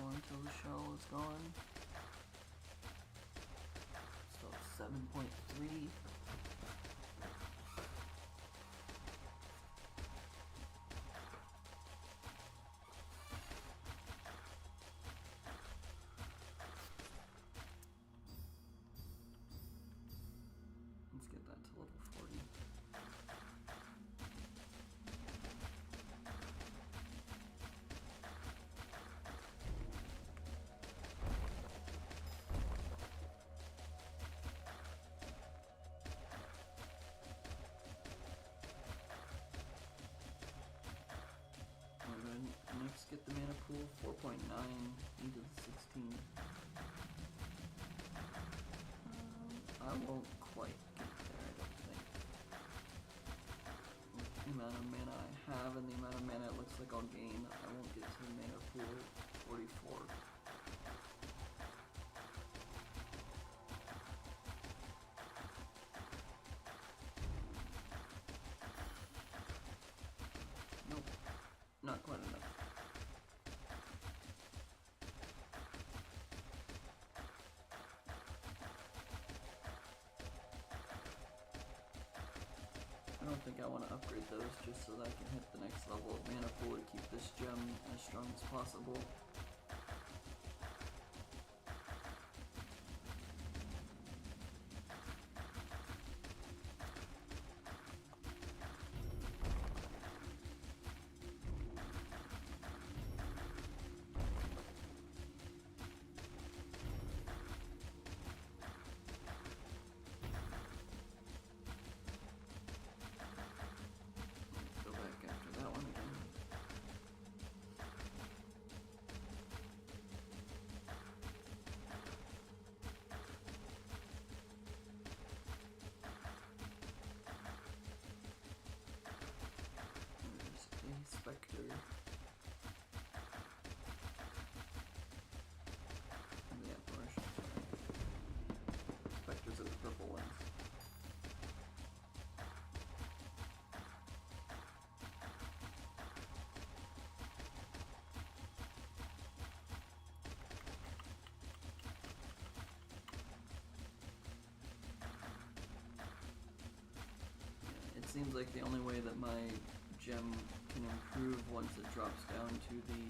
Until the shell is gone. Still 7.3. Let's get that to level 40. Next, get the mana pool 4.9 into the 16. I won't quite get there, I don't think. With the amount of mana I have and the amount of mana it looks like I'll gain, I won't get to the mana pool 44. Nope, not quite enough. I don't think I want to upgrade those just so that I can hit the next level of mana pool to keep this gem as strong as possible. seems like the only way that my gem can improve once it drops down to the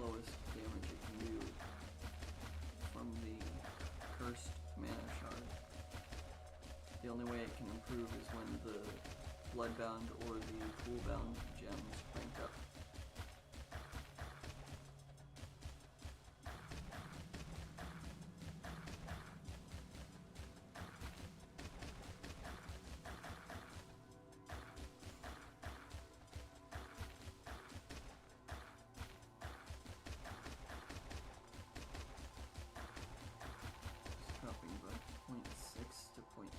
lowest damage it can do from the cursed mana shard. The only way it can improve is when the bloodbound or the coolbound gems rank up. Dropping by 0.6 to 0.8,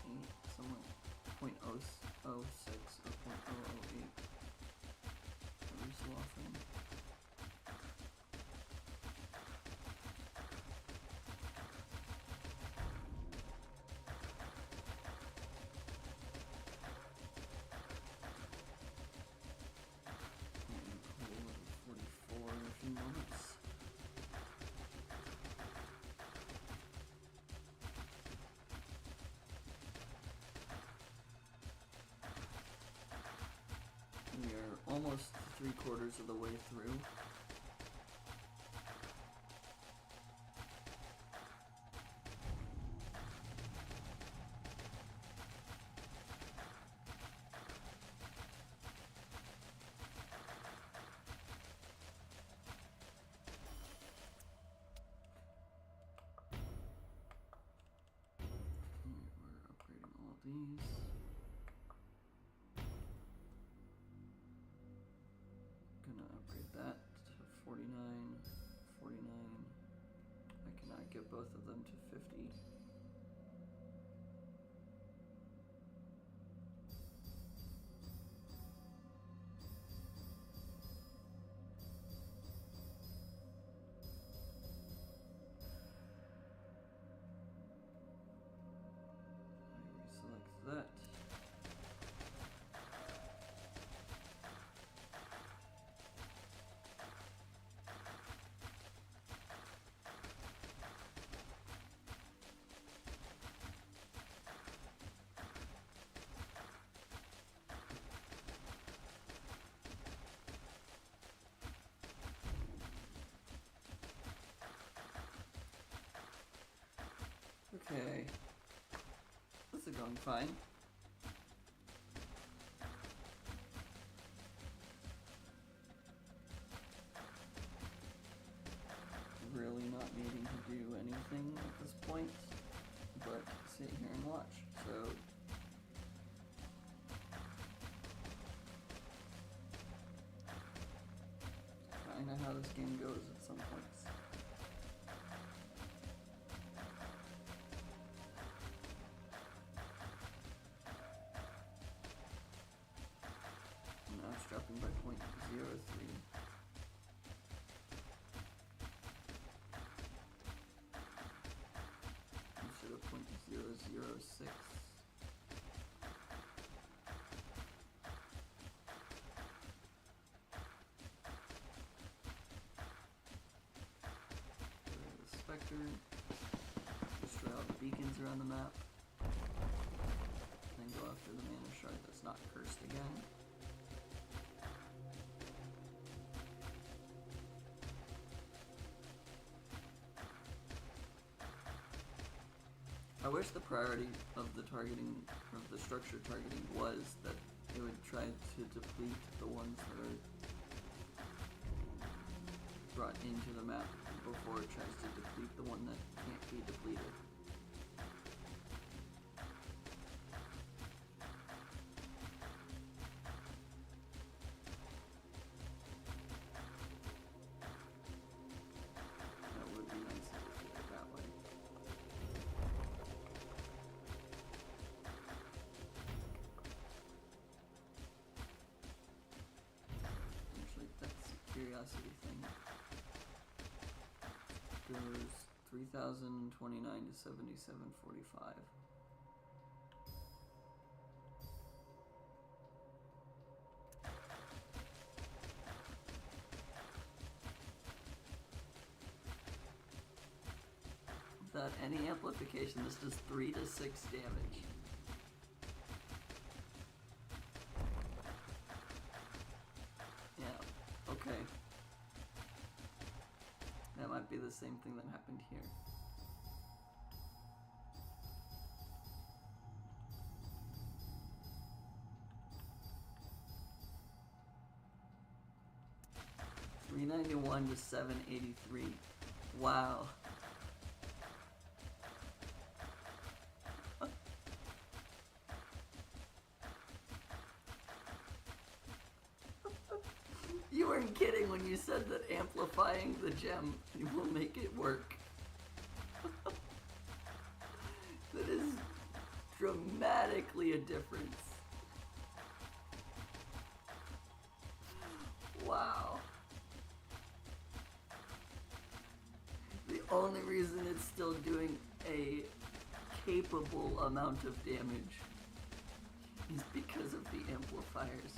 somewhere 0.006 or 0.008 every so often. And 44 in a few moments. We are almost 3/4 of the way through. We're upgrading all these. Gonna upgrade that to 49, 49. I cannot get both of them to 50. I reselect that. Okay, this is going fine. Really not needing to do anything at this point, but sit here and watch. So kind of how this game goes at some points. Now it's dropping by 0.03. Instead of 0.006. The Spectre. Destroy all the beacons around the map. Then go after the mana shard that's not cursed again. I wish the priority of the targeting, of the structure targeting, was that it would try to deplete the ones that are brought into the map before it tries to deplete the one that can't be depleted. That would be nice if it did it that way. Actually, that's a curiosity thing. Goes 3,029 to 7745. Without any amplification, this does 3 to 6 damage. be the same thing that happened here. $391 to $783. Wow. You weren't kidding when you said that amplifying the gem will make it work. That is dramatically a difference. Wow. The only reason it's still doing a capable amount of damage is because of the amplifiers.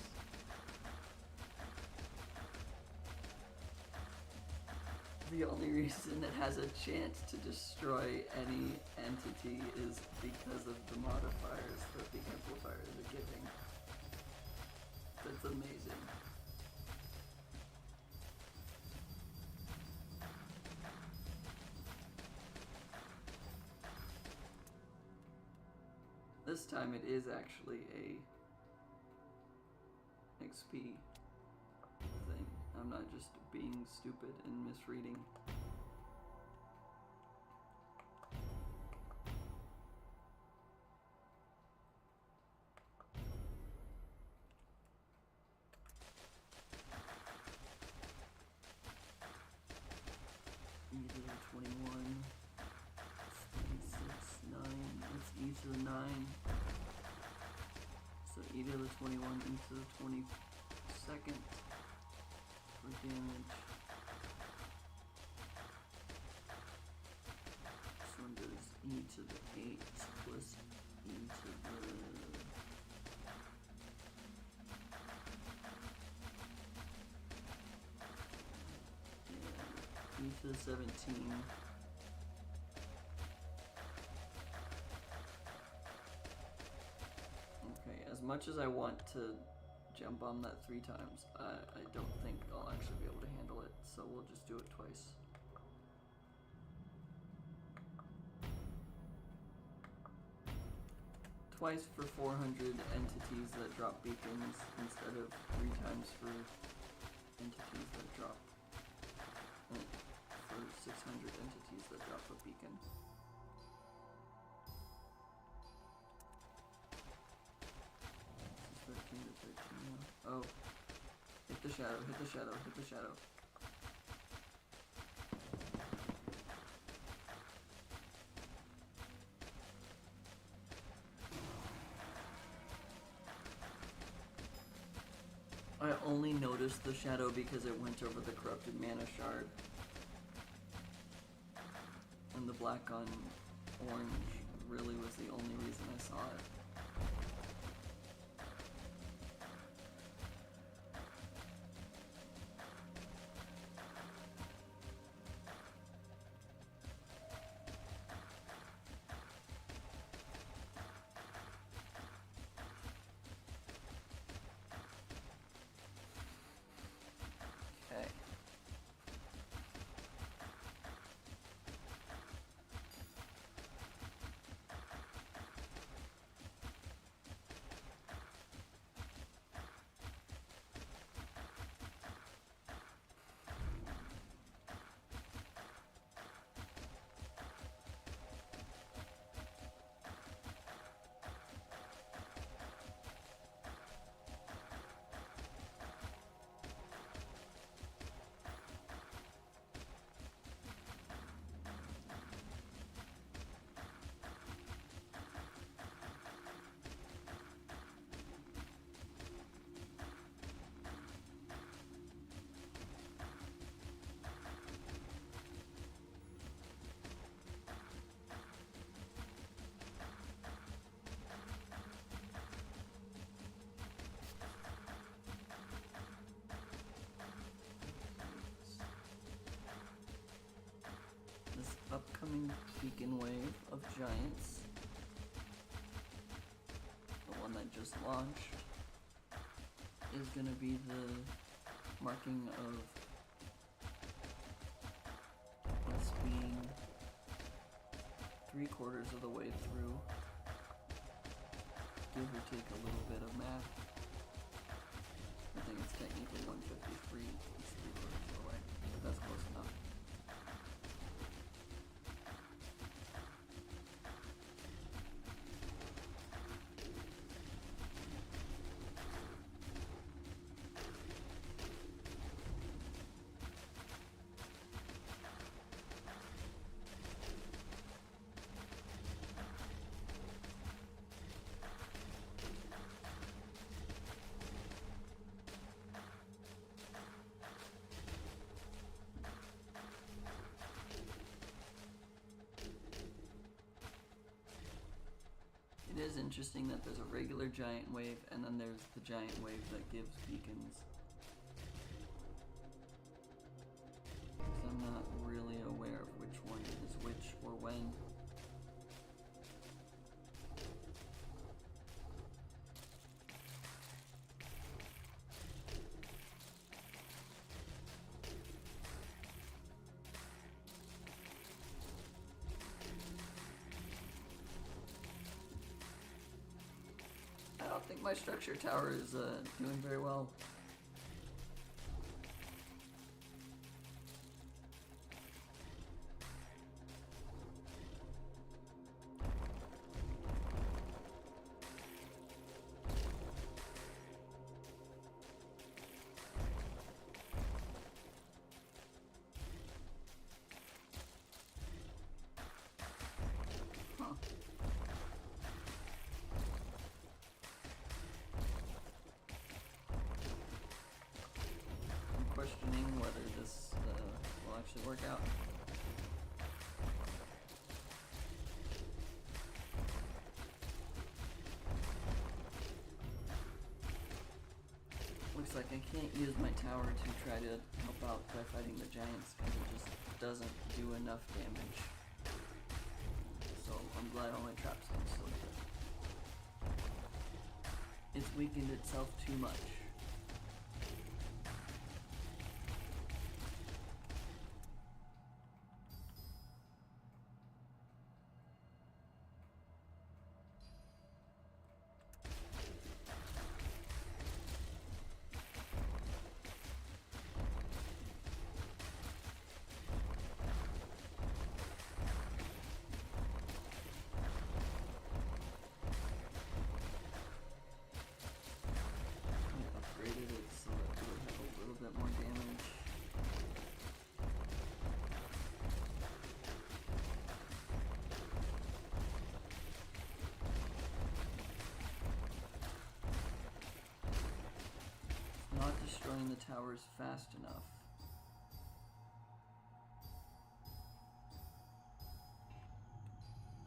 The only reason it has a chance to destroy any entity is because of the modifiers that the amplifiers are giving. That's amazing. This time it is actually a XP thing. I'm not just being stupid and misreading. E to the 21, 26, 9, that's E to the 9. So E to the 21, E to the 22nd for damage. This one does E to the 8 plus E to the... E to the 17. Okay, as much as I want to jump on that 3 times, I don't think I'll actually be able to handle it, so we'll just do it twice. Twice for 400 entities that drop beacons instead of 3 times for entities that drop... for 600 entities that drop a beacon. This is 13 to 13 now. Oh. Hit the shadow, hit the shadow, hit the shadow. I only noticed the shadow because it went over the corrupted mana shard. And the black on orange really was the only reason I saw it. Okay. Upcoming beacon wave of giants, the one that just launched, is going to be the marking of being 3/4 of the way through, give or take a little bit of math. I think it's technically 153, it's 3/4 of the way, but that's close enough. It is interesting that there's a regular giant wave and then there's the giant wave that gives beacons. Because I'm not really aware of which one is which or when. I don't think my structure tower is doing very well. Questioning whether this will actually work out. Looks like I can't use my tower to try to help out by fighting the giants because it just doesn't do enough damage. So I'm glad all my traps can still do it. It's weakened itself too much. Not destroying the towers fast enough.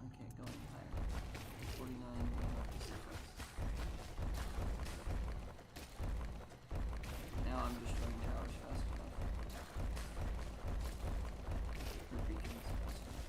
Okay, going higher. 49, we'll have to suffice. Now I'm destroying towers fast enough. Or beacons fast enough.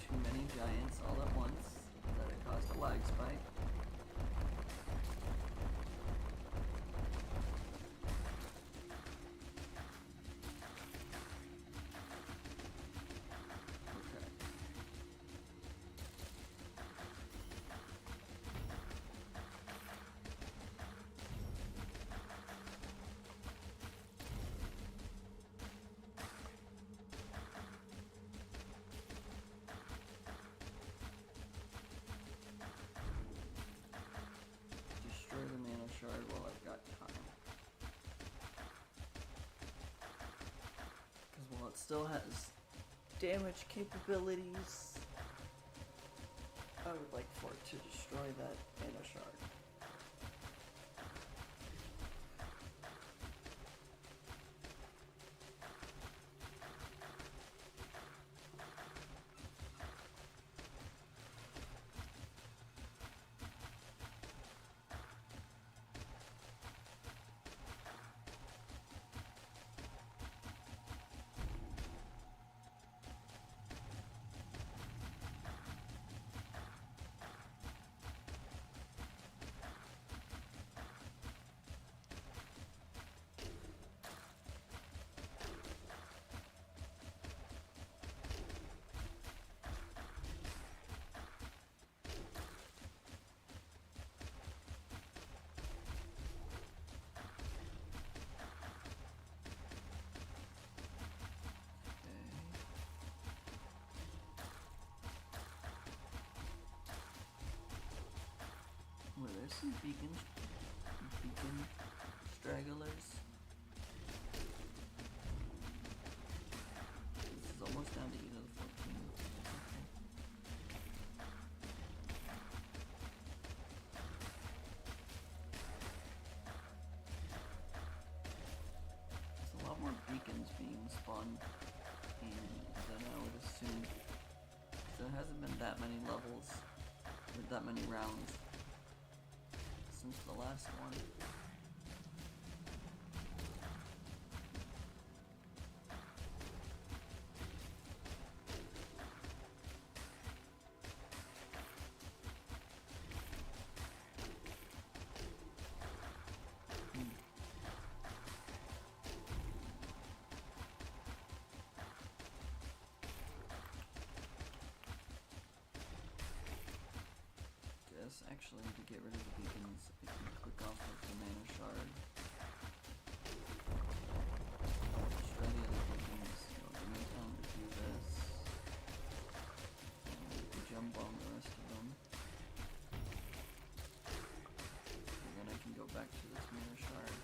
Too many giants all at once that it caused a lag spike. Okay. Destroy the nano shard while I've got time. Because while it still has damage capabilities, I would like for it to destroy that nano shard. there's some beacon stragglers. This is almost down to E to the 14. Okay. There's a lot more beacons being spawned in than I would assume. There hasn't been that many levels, or that many rounds, since the last one. Actually, to get rid of the beacons, I can click off of the mana shard. Destroy the other beacons. It'll give me time to do this. And jump on the rest of them. And then I can go back to this mana shard.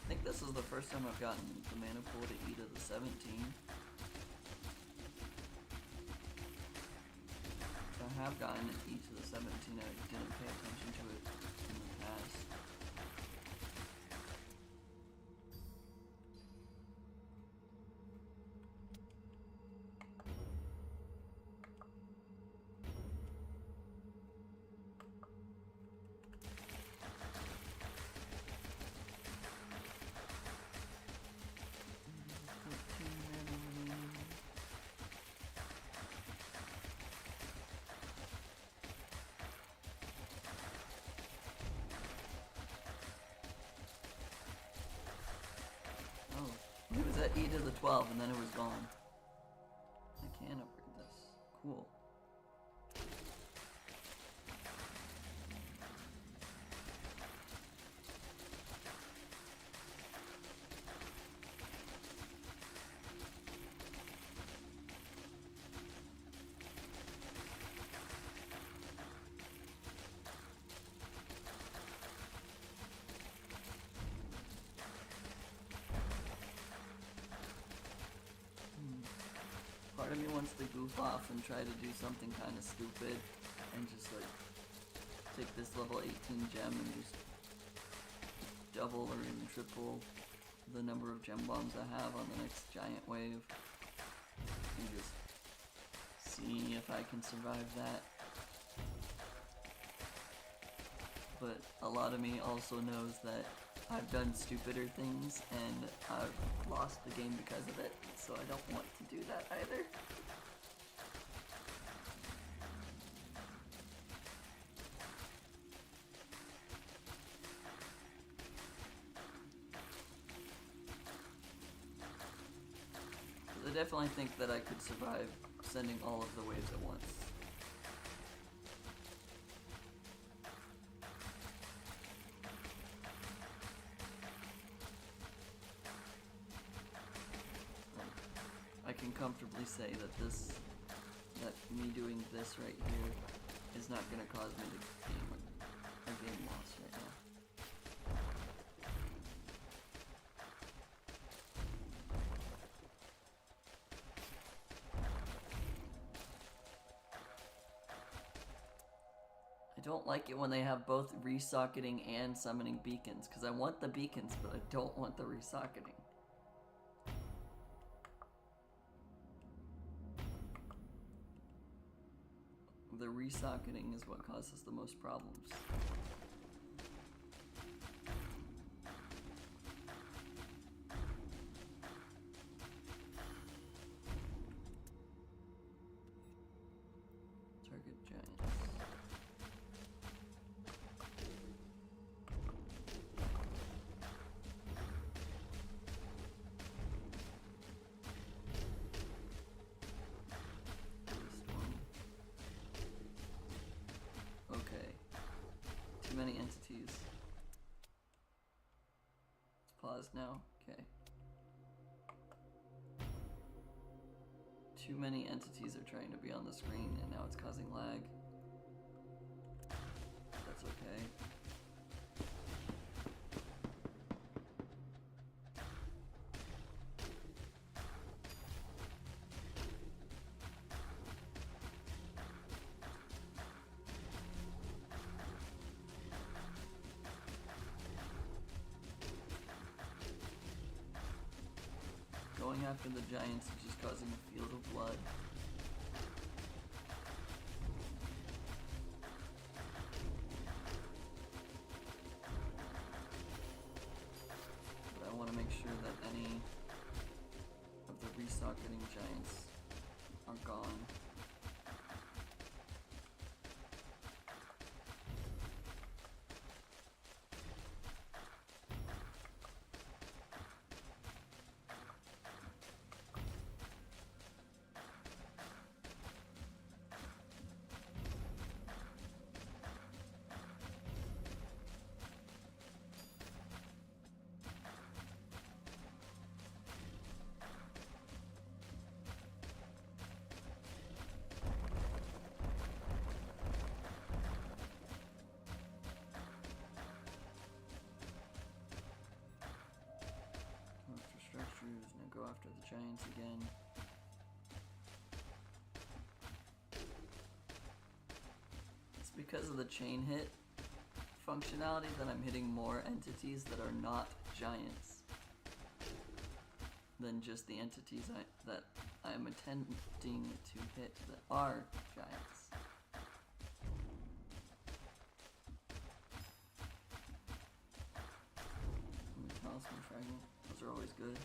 I think this is the first time I've gotten the mana pool to E to the 17. I have gotten an E to the 17, I didn't pay attention to it in the past. It was at E to the 12 and then it was gone. I can upgrade this. Cool. Part of me wants to goof off and try to do something kind of stupid and just like take this level 18 gem and just double or even triple the number of gem bombs I have on the next giant wave and just see if I can survive that. But a lot of me also knows that I've done stupider things and I've lost the game because of it, so I don't want to do that either. I definitely think that I could survive sending all of the waves at once. I can comfortably say that me doing this right here is not going to cause me to a game loss right now. I don't like it when they have both resocketing and summoning beacons, because I want the beacons, but I don't want the resocketing. The resocketing is what causes the most problems. Target giants. Too many entities. It's paused now. Okay. Too many entities are trying to be on the screen and now it's causing lag. That's okay. Going after the giants is just causing a field of blood. But I want to make sure that any of the resocketing giants are gone. Now go after the giants again. It's because of the chain hit functionality that I'm hitting more entities that are not giants than just the entities that I'm attempting to hit that are giants. Talisman fragment. Those are always good.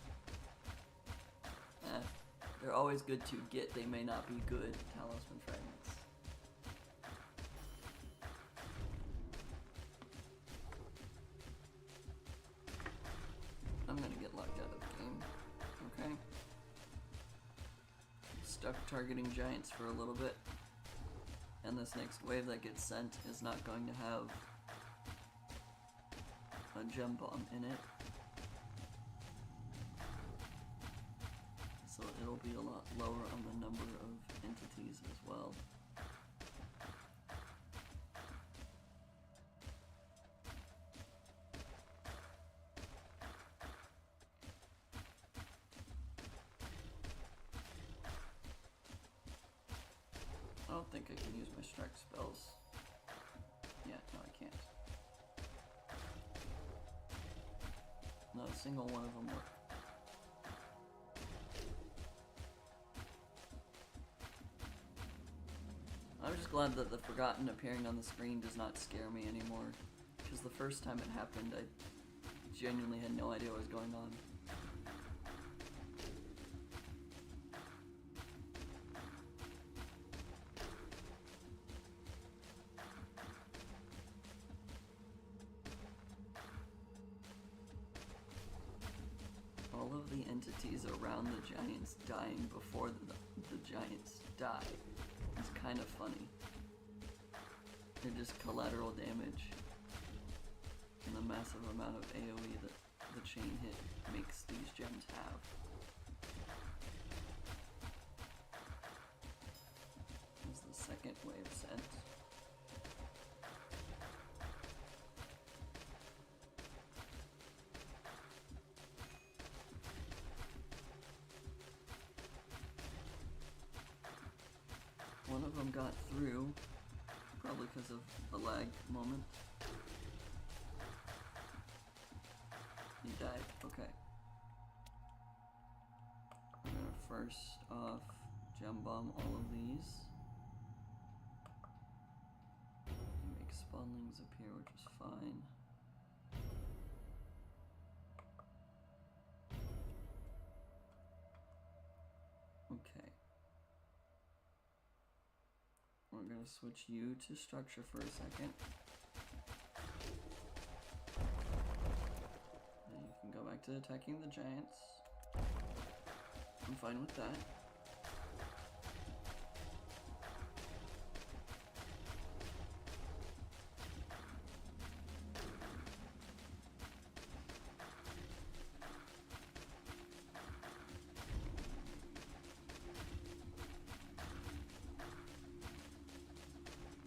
They're always good to get. They may not be good talisman fragments. I'm gonna get locked out of the game. Okay. Stuck targeting giants for a little bit. And this next wave that gets sent is not going to have a gem bomb in it. So it'll be a lot lower on the number of entities as well. I don't think I can use my strike spells. Yeah, no I can't. Not a single one of them work. I'm just glad that the Forgotten appearing on the screen does not scare me anymore, because the first time it happened I genuinely had no idea what was going on. All of the entities around the giants dying before the giants die is kind of funny. They're just collateral damage and the massive amount of AoE that the chain hit makes these gems have. This is the second wave sent. One of them got through, probably because of the lag moment. He died, okay. I'm gonna first off gem bomb all of these. things up here, which is fine. Okay. We're going to switch you to structure for a second. And you can go back to attacking the giants. I'm fine with that.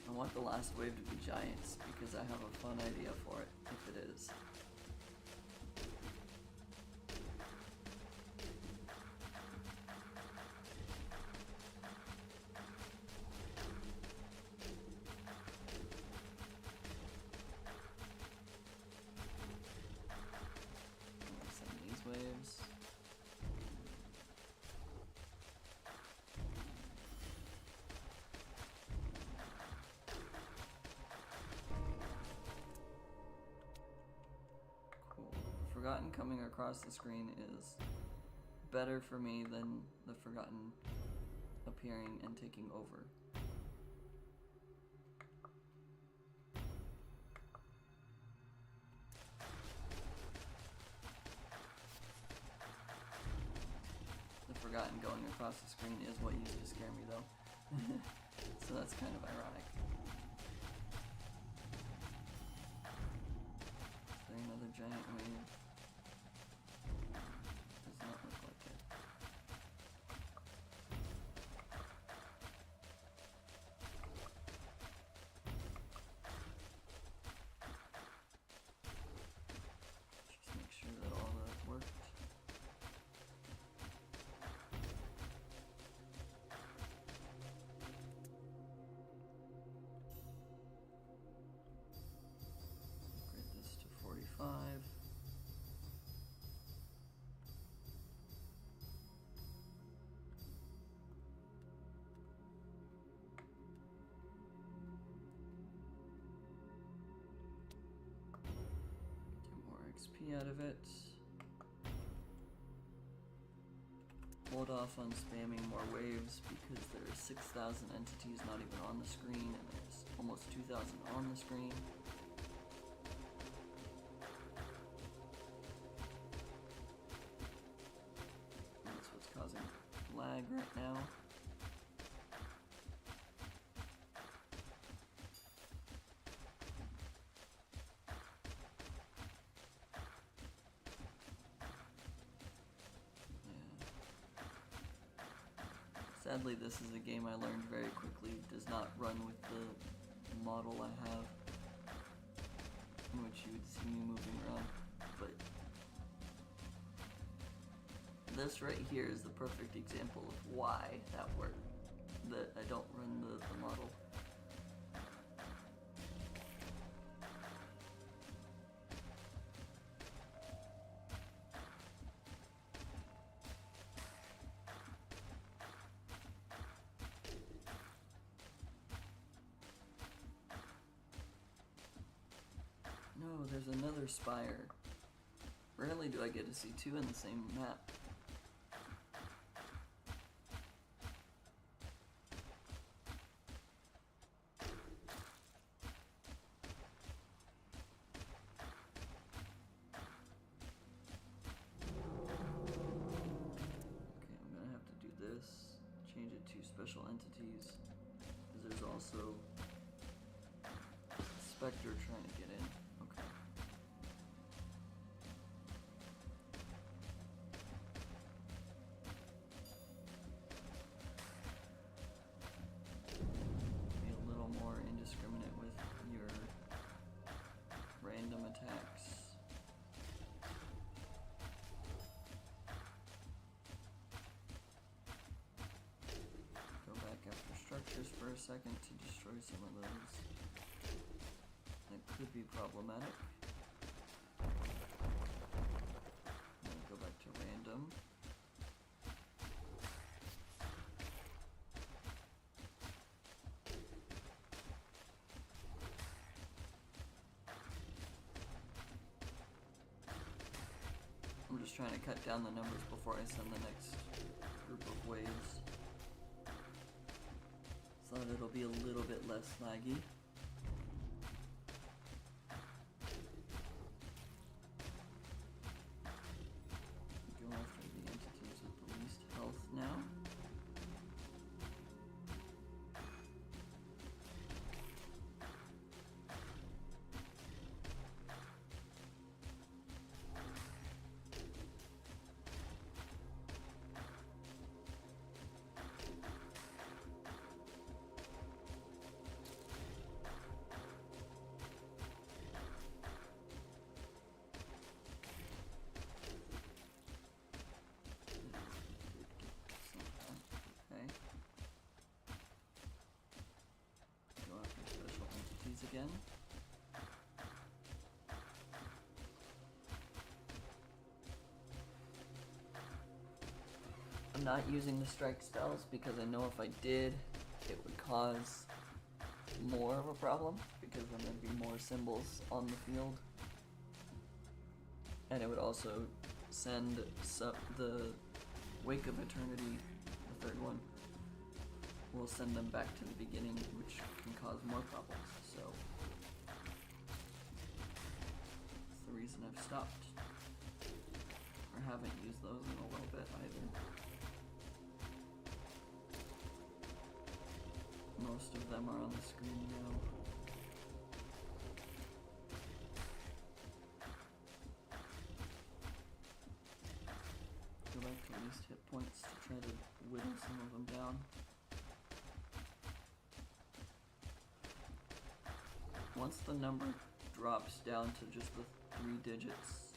I want the last wave to be giants because I have a fun idea for it, if it is. Send these waves. Forgotten coming across the screen is better for me than the Forgotten appearing and taking over. The Forgotten going across the screen is what used to scare me though. So that's kind of ironic. Is there another giant wave? Does not look like it. Just make sure that all that worked. Upgrade this to 45. XP out of it. Hold off on spamming more waves because there are 6,000 entities not even on the screen, and there's almost 2,000 on the screen. And that's what's causing lag right now. Sadly, this is a game I learned very quickly does not run with the model I have, in which you would see me moving around, but this right here is the perfect example of why that worked, that I don't run the model. No, there's another spire. Rarely do I get to see two in the same map. Okay, I'm gonna have to do this. Change it to special entities. Because there's also a Spectre trying to get in. Okay. Be a little more indiscriminate with your random attacks. Go back after structures for a second to destroy some of those. That could be problematic. Then go back to random. trying to cut down the numbers before I send the next group of waves, so that it'll be a little bit less laggy. Go after the entities with the least health now. Again. I'm not using the strike spells because I know if I did, it would cause more of a problem because then there'd be more symbols on the field. And it would also send the Wake of Eternity, the third one, will send them back to the beginning, which can cause more problems. So that's the reason I've stopped, or haven't used those in a little bit either. Most of them are on the screen now. Go back to least hit points to try to whittle some of them down. Once the number drops down to just the 3 digits,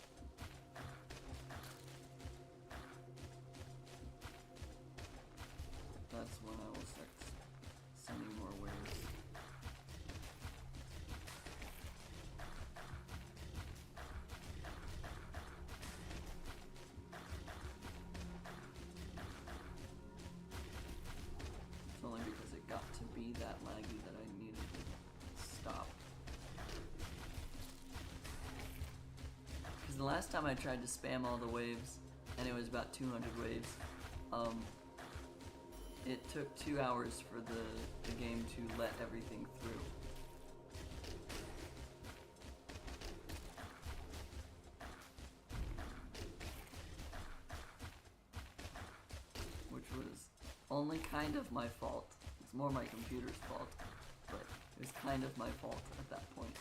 that's when I will start sending more waves. It's only because it got to be that laggy that I needed to stop. The last time I tried to spam all the waves, and it was about 200 waves, it took 2 hours for the game to let everything through. Which was only kind of my fault. It's more my computer's fault, but it was kind of my fault at that point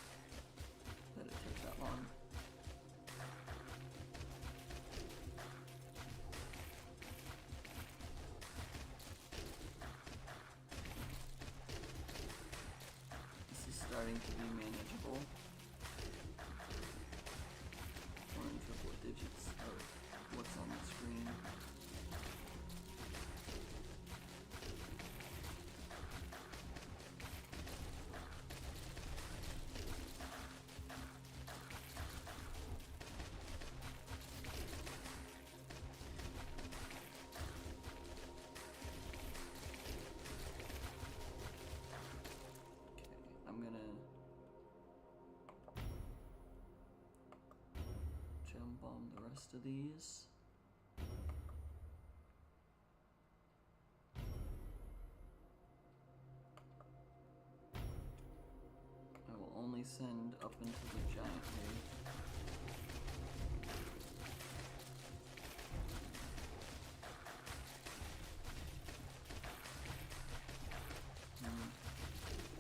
that it took that long. Starting to be manageable. We're in triple digits of what's on the screen. I'm gonna gem bomb the rest of these. I will only send up into the giant wave.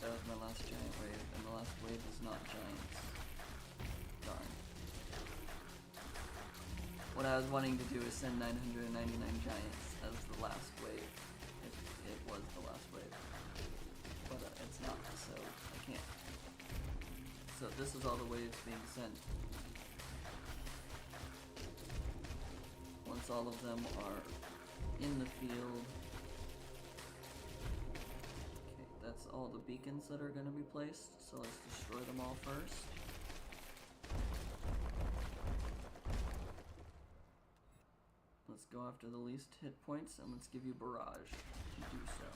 That was my last giant wave, and the last wave is not giants. Darn. What I was wanting to do is send 999 giants as the last wave. It was the last wave. But it's not, so I can't. So this is all the waves being sent. Once all of them are in the field, that's all the beacons that are going to be placed, so let's destroy them all first. Let's go after the least hit points, and let's give you barrage to do so.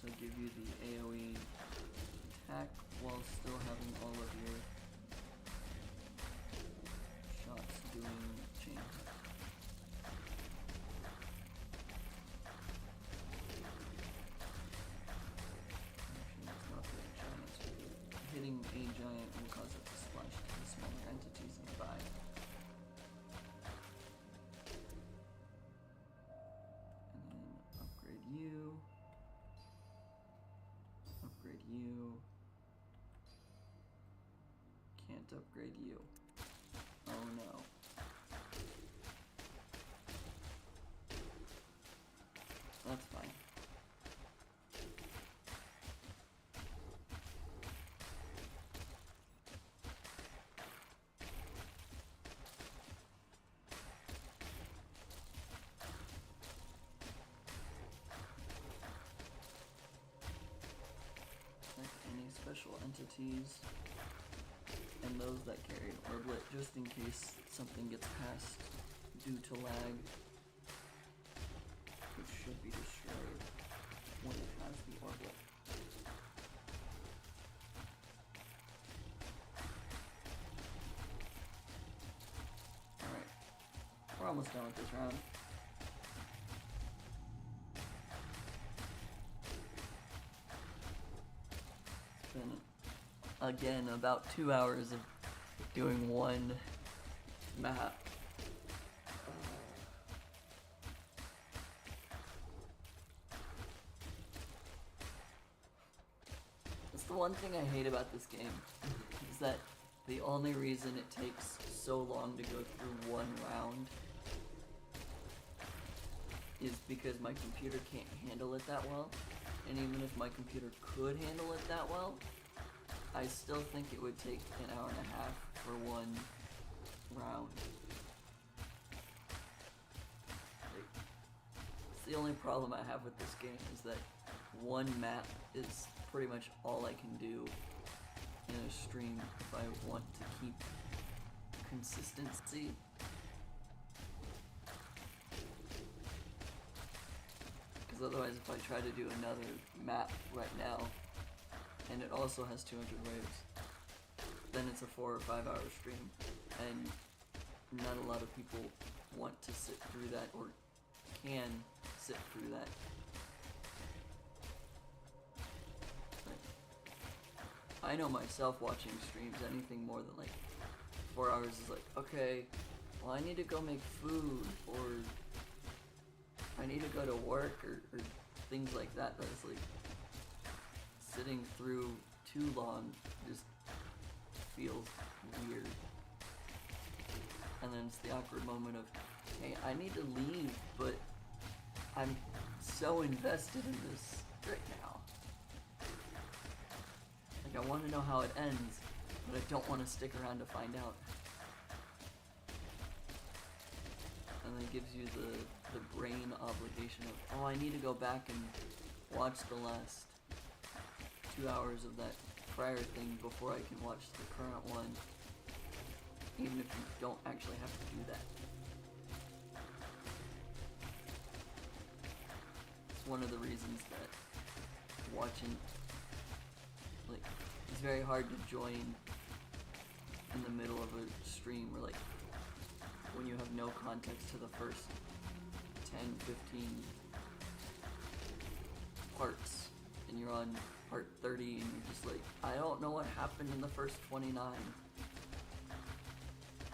So give you the AoE attack while still having all of your you. Can't upgrade you. Oh no. That's fine. Like any special entities and those that carry an orblet, just in case something gets passed due to lag, which should be destroyed when it has the orblet. Alright, we're almost done with this round. It's been, again, about 2 hours of doing one map. That's the one thing I hate about this game, is that the only reason it takes so long to go through one round is because my computer can't handle it that well. And even if my computer could handle it that well, I still think it would take an hour and a half for one round. Like, it's the only problem I have with this game is that one map is pretty much all I can do in a stream if I want to keep consistency. Because otherwise, if I try to do another map right now, and it also has 200 waves, then it's a 4 or 5 hour stream, and not a lot of people want to sit through that or can sit through that. I know myself watching streams, anything more than like 4 hours is like, okay, well I need to go make food, or I need to go to work, or things like that. That's like, sitting through too long just feels weird. And then it's the awkward moment of, hey, I need to leave, but I'm so invested in this right now. Like, I want to know how it ends, but I don't want to stick around to find out. And then it gives you the brain obligation of, oh, I need to go back and watch the last 2 hours of that prior thing before I can watch the current one, even if you don't actually have to do that. It's one of the reasons that watching, like, it's very hard to join in the middle of a stream, or like when you have no context to the first 10, 15 parts, and you're on part 30 and you're just like, I don't know what happened in the first 29,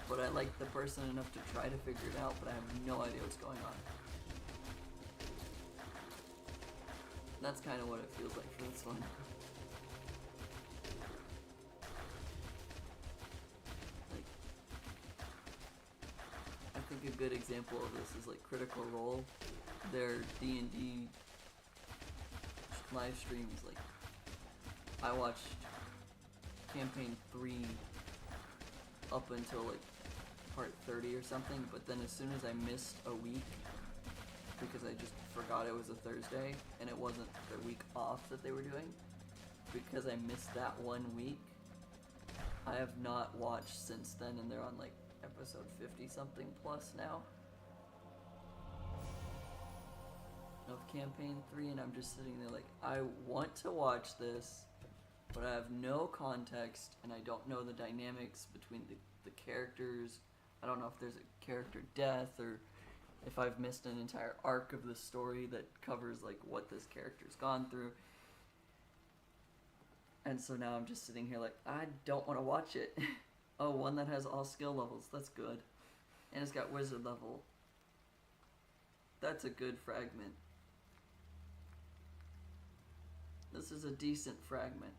but I like the person enough to try to figure it out, but I have no idea what's going on. That's kind of what it feels like for this one. Like, I think a good example of this is like Critical Role. Their D&D live streams, like, I watched campaign 3 up until like part 30 or something, but then as soon as I missed a week, because I just forgot it was a Thursday and it wasn't their week off that they were doing, because I missed that 1 week, I have not watched since then, and they're on like episode 50 something plus now of campaign 3, and I'm just sitting there like, I want to watch this, but I have no context, and I don't know the dynamics between the characters. I don't know if there's a character death, or if I've missed an entire arc of the story that covers like what this character's gone through. And so now I'm just sitting here like, I don't want to watch it. Oh, one that has all skill levels, that's good. And it's got wizard level. That's a good fragment. This is a decent fragment,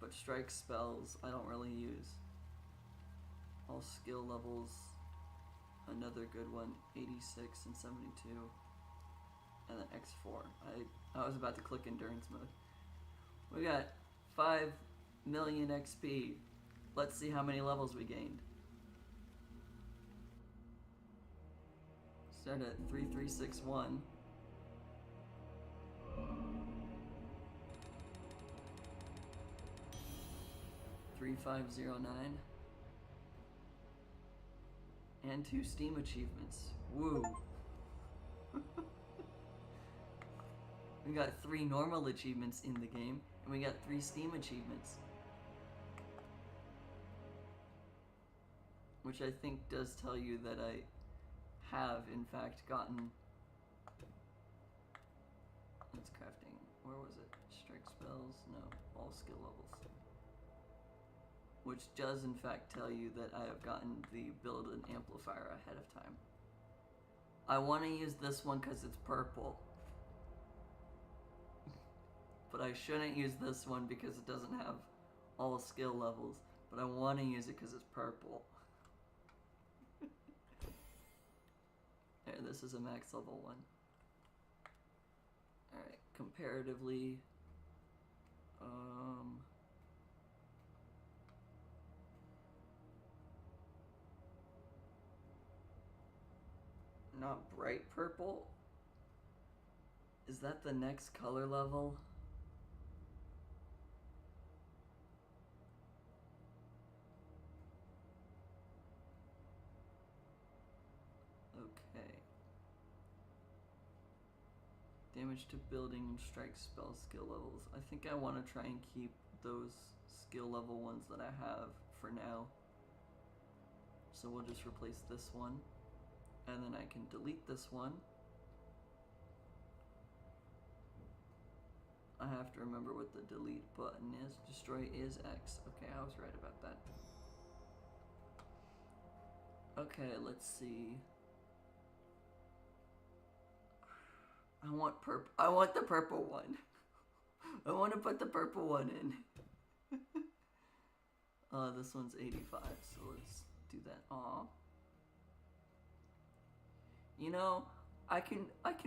but strike spells I don't really use. All skill levels, another good one, 86 and 72. And then X4. I was about to click endurance mode. We got 5 million XP. Let's see how many levels we gained. Start at 3361. $3509 and 2 Steam achievements. Woo! We got 3 normal achievements in the game, and we got 3 Steam achievements, which I think does tell you that I have in fact gotten. That's crafting. Where was it? Strike spells? No, all skill levels. Which does in fact tell you that I have gotten the build an amplifier ahead of time. I want to use this one because it's purple. But I shouldn't use this one because it doesn't have all skill levels. But I want to use it because it's purple. There, this is a max level one. Alright, comparatively, not bright purple. Is that the next color level? Okay. Damage to building and strike spell skill levels. I think I want to try and keep those skill level ones that I have for now. So we'll just replace this one. And then I can delete this one. I have to remember what the delete button is. Destroy is X. Okay, I was right about that. Okay, let's see. I want the purple one. I want to put the purple one in. This one's 85, so let's do that. Aw. You know, I can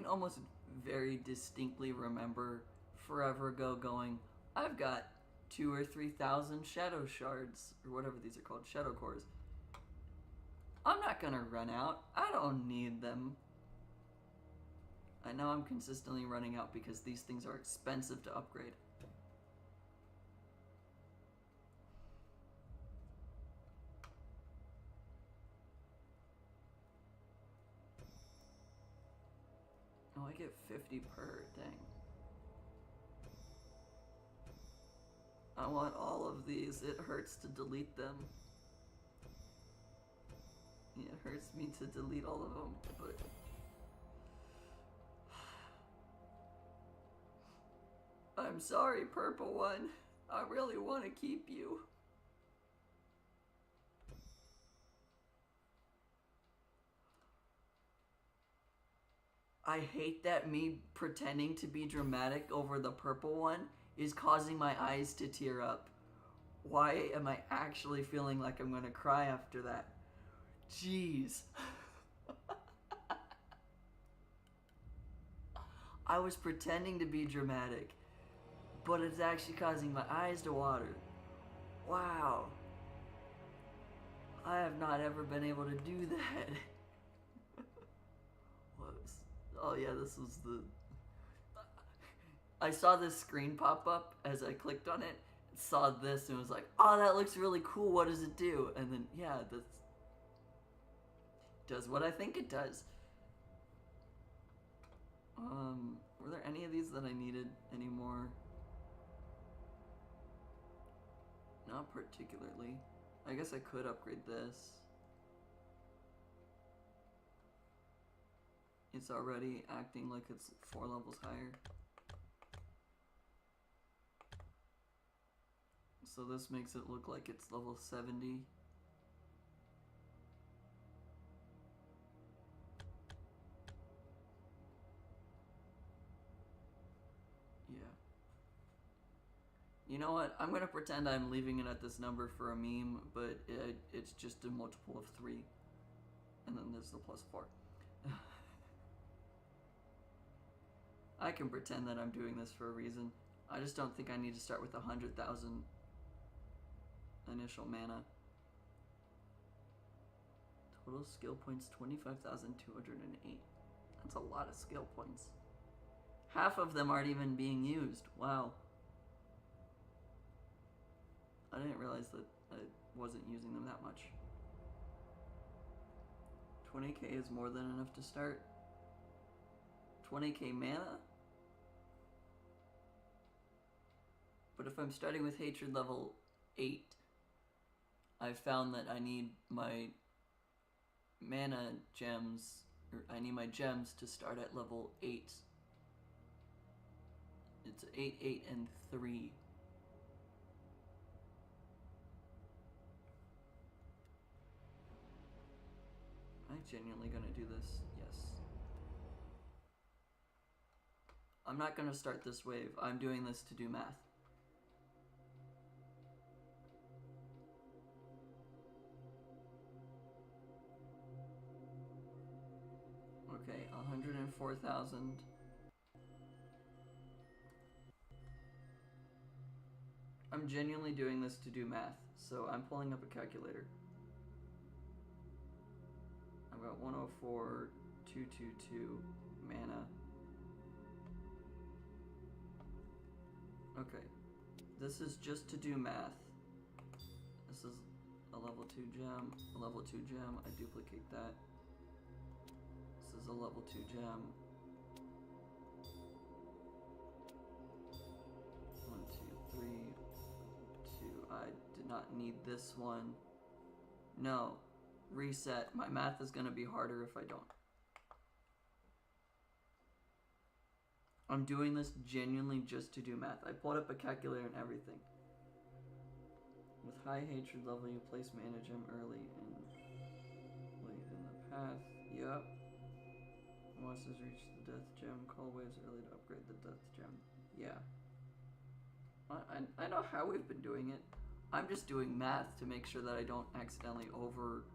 almost very distinctly remember forever ago going, I've got 2,000 or 3,000 shadow shards, or whatever these are called, shadow cores. I'm not gonna run out. I don't need them. I know I'm consistently running out because these things are expensive to upgrade. Oh, I get 50 per, dang. I want all of these. It hurts to delete them. Yeah, it hurts me to delete all of them, but... I'm sorry, purple one. I really want to keep you. I hate that me pretending to be dramatic over the purple one is causing my eyes to tear up. Why am I actually feeling like I'm gonna cry after that? Jeez. I was pretending to be dramatic, but it's actually causing my eyes to water. Wow. I have not ever been able to do that. Whoops. Oh yeah, this was the... I saw this screen pop up as I clicked on it, saw this and was like, oh, that looks really cool, what does it do? And then, yeah, that does what I think it does. Were there any of these that I needed anymore? Not particularly. I guess I could upgrade this. It's already acting like it's 4 levels higher. So this makes it look like it's level 70. Yeah. You know what? I'm gonna pretend I'm leaving it at this number for a meme, but it's just a multiple of 3. And then there's the +4. I can pretend that I'm doing this for a reason. I just don't think I need to start with 100,000 initial mana. Total skill points 25,208. That's a lot of skill points. Half of them aren't even being used. Wow. I didn't realize that I wasn't using them that much. 20k is more than enough to start. 20k mana? But if I'm starting with Hatred level 8, I found that I need my mana gems, or I need my gems to start at level 8. It's 8, 8, and 3. Am I genuinely gonna do this? Yes. I'm not gonna start this wave. I'm doing this to do math. Okay, 104,000. I'm genuinely doing this to do math, so I'm pulling up a calculator. I've got 104,222 mana. Okay, this is just to do math. This is a level 2 gem, a level 2 gem. I duplicate that. This is a level 2 gem. 1, 2, 3, 2. I did not need this one. No. Reset. My math is going to be harder if I don't. I'm doing this genuinely just to do math. I pulled up a calculator and everything. With high hatred level, you place mana gem early and late in the path. Yup. Monsters reach the death gem. Call waves early to upgrade the death gem. Yeah. I know how we've been doing it. I'm just doing math to make sure that I don't accidentally over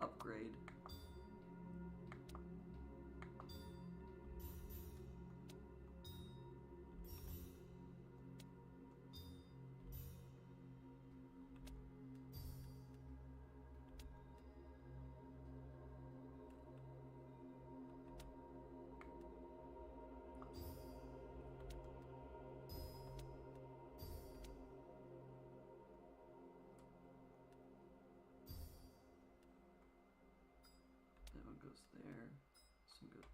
upgrade. That one goes there. Some good.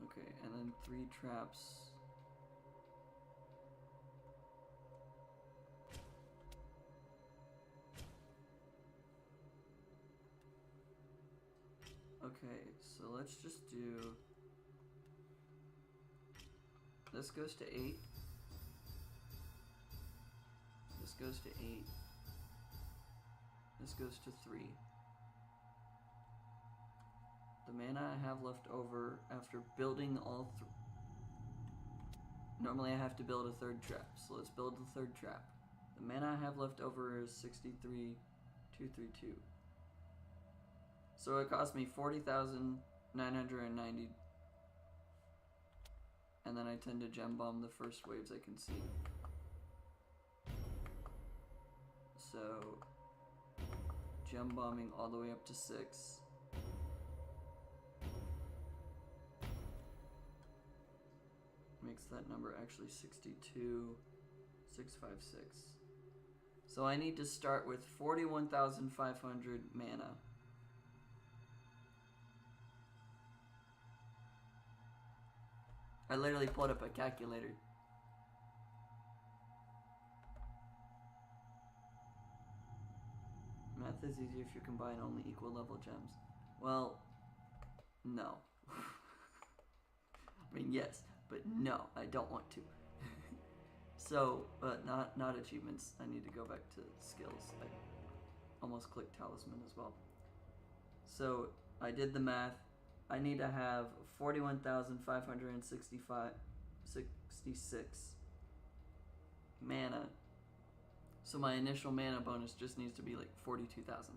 Okay, and then 3 traps. Okay, so let's just do. This goes to 8. This goes to 8. This goes to 3. The mana I have left over after building all normally I have to build a 3rd trap, so let's build the 3rd trap. The mana I have left over is 63,232. So it cost me 40,990, and then I tend to gem bomb the first waves I can see. So gem bombing all the way up to 6. Makes that number actually 62,656. So I need to start with 41,500 mana. I literally pulled up a calculator. Math is easier if you combine only equal level gems. Well, no. I mean, yes, but no, I don't want to. So, not achievements. I need to go back to skills. I almost clicked talisman as well. So, I did the math. I need to have 41,566 mana. So my initial mana bonus just needs to be like 42,000.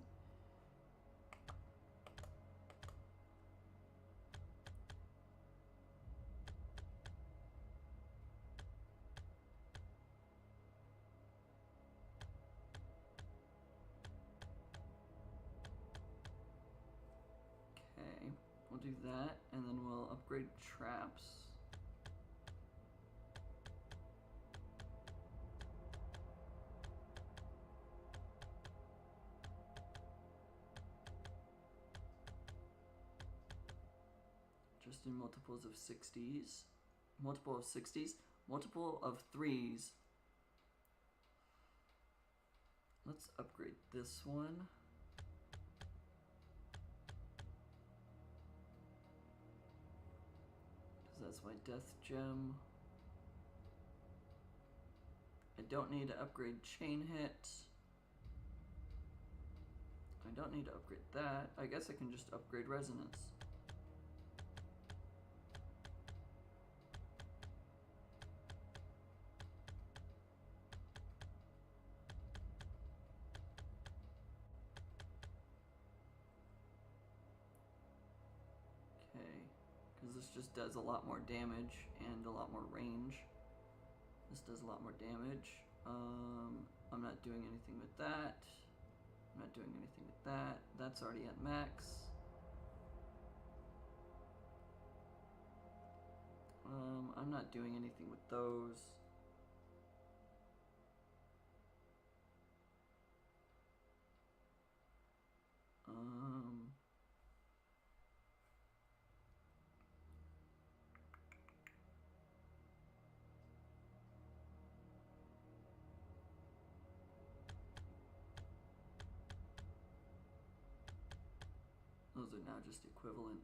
Okay, we'll do that, and then we'll upgrade traps. Just in multiples of 60s. Multiple of 60s. Multiple of 3s. Let's upgrade this one. Because that's my death gem. I don't need to upgrade chain hit. I don't need to upgrade that. I guess I can just upgrade resonance. This just does a lot more damage and a lot more range. This does a lot more damage. I'm not doing anything with that. I'm not doing anything with that. That's already at max. I'm not doing anything with those. Those are now just equivalent.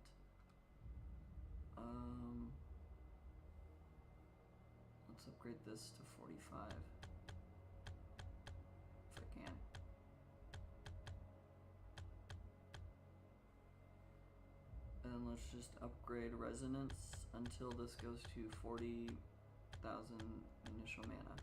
Let's upgrade this to 45 if I can. And then let's just upgrade resonance until this goes to 40,000 initial mana.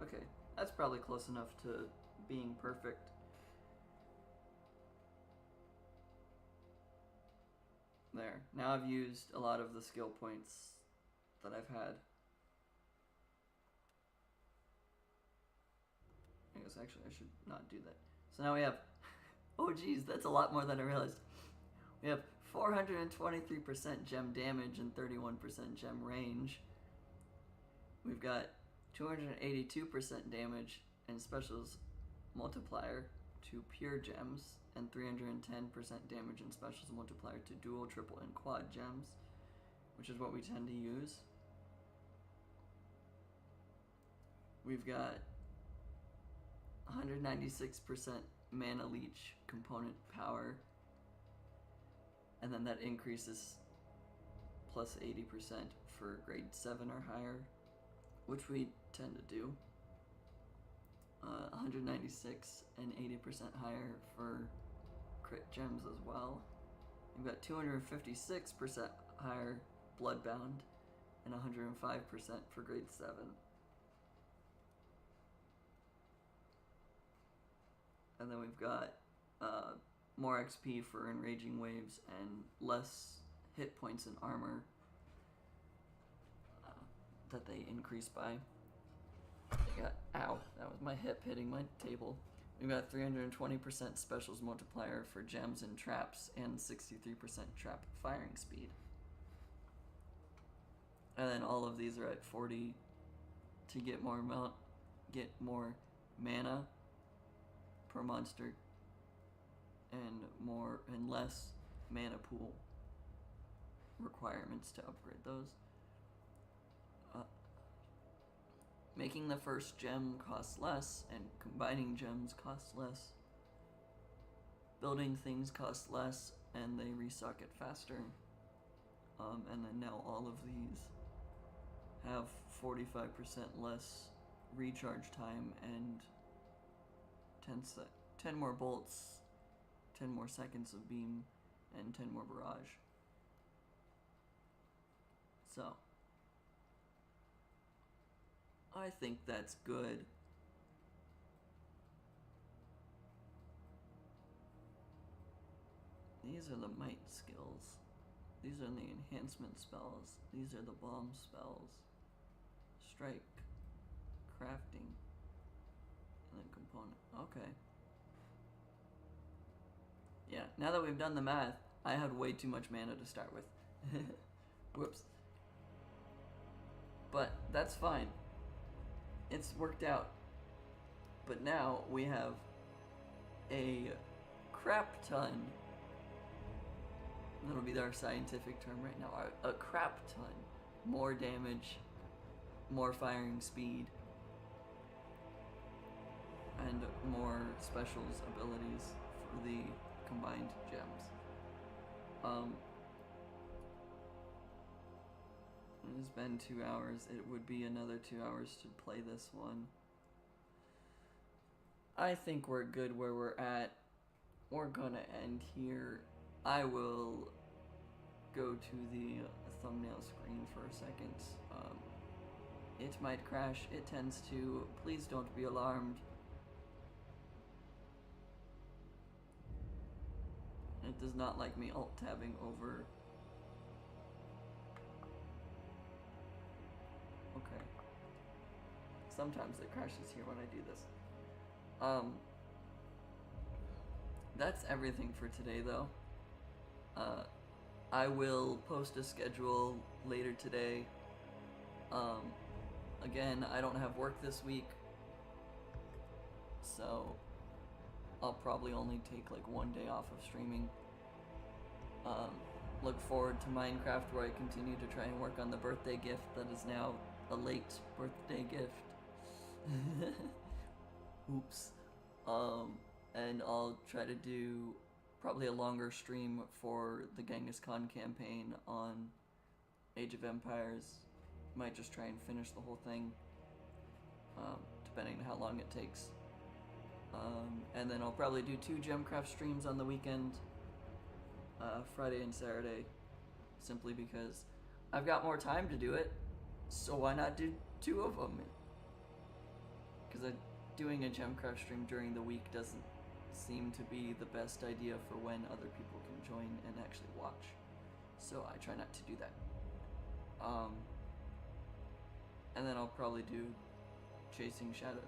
Okay, that's probably close enough to being perfect. There. Now I've used a lot of the skill points that I've had. I guess actually I should not do that. So now we have, oh geez, that's a lot more than I realized. We have 423% gem damage and 31% gem range. We've got 282% damage and specials multiplier to pure gems, and 310% damage and specials multiplier to dual, triple, and quad gems, which is what we tend to use. We've got 196% mana leech component power, and then that increases plus 80% for grade 7 or higher, which we tend to do. 196 and 80% higher for crit gems as well. We've got 256% higher bloodbound and 105% for grade 7. And then we've got more XP for enraging waves and less hit points and armor that they increase by. We got, ow, that was my hip hitting my table. We've got 320% specials multiplier for gems and traps and 63% trap firing speed. And then all of these are at 40 to get more mana per monster and less mana pool requirements to upgrade those. Making the first gem costs less, and combining gems costs less. Building things cost less, and they restock it faster. and then now all of these have 45% less recharge time and 10 more bolts, 10 more seconds of beam, and 10 more barrage. So I think that's good. These are the might skills. These are the enhancement spells. These are the bomb spells. Strike, crafting, and then component. Okay. Yeah, now that we've done the math, I had way too much mana to start with. Whoops. But that's fine. It's worked out. But now we have a crap ton. That'll be our scientific term right now. A crap ton. More damage, more firing speed, and more specials abilities for the combined gems. It has been 2 hours. It would be another 2 hours to play this one. I think we're good where we're at. We're gonna end here. I will go to the thumbnail screen for a second. It might crash. It tends to. Please don't be alarmed. It does not like me alt-tabbing over. Okay. Sometimes it crashes here when I do this. That's everything for today, though. I will post a schedule later today. Again, I don't have work this week, so I'll probably only take like 1 day off of streaming. Look forward to Minecraft, where I continue to try and work on the birthday gift that is now a late birthday gift. Oops. And I'll try to do probably a longer stream for the Genghis Khan campaign on Age of Empires. Might just try and finish the whole thing, depending on how long it takes. And then I'll probably do 2 Gemcraft streams on the weekend, Friday and Saturday, simply because I've got more time to do it, so why not do 2 of them? Because doing a Gemcraft stream during the week doesn't seem to be the best idea for when other people can join and actually watch, so I try not to do that. And then I'll probably do Chasing Shadow.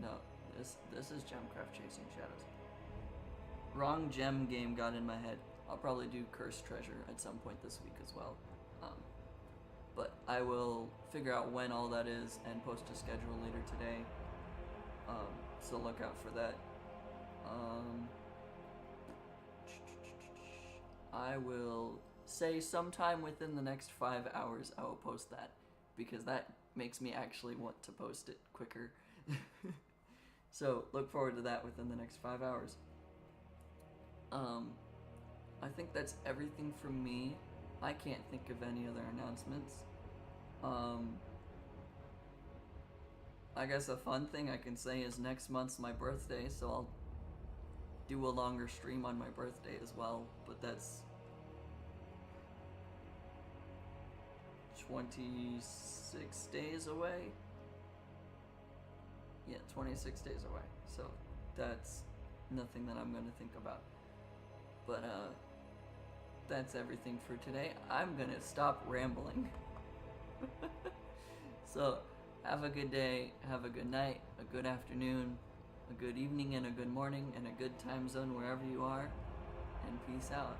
No, this is Gemcraft Chasing Shadows. Wrong gem game got in my head. I'll probably do Cursed Treasure at some point this week as well. But I will figure out when all that is and post a schedule later today. So look out for that. I will say sometime within the next 5 hours I will post that, because that makes me actually want to post it quicker. So look forward to that within the next 5 hours. I think that's everything from me. I can't think of any other announcements. I guess a fun thing I can say is next month's my birthday, so I'll do a longer stream on my birthday as well, but that's 26 days away. Yeah, 26 days away, so that's nothing that I'm going to think about. But that's everything for today. I'm going to stop rambling. So have a good day, have a good night, a good afternoon, a good evening, and a good morning, and a good time zone wherever you are, and peace out.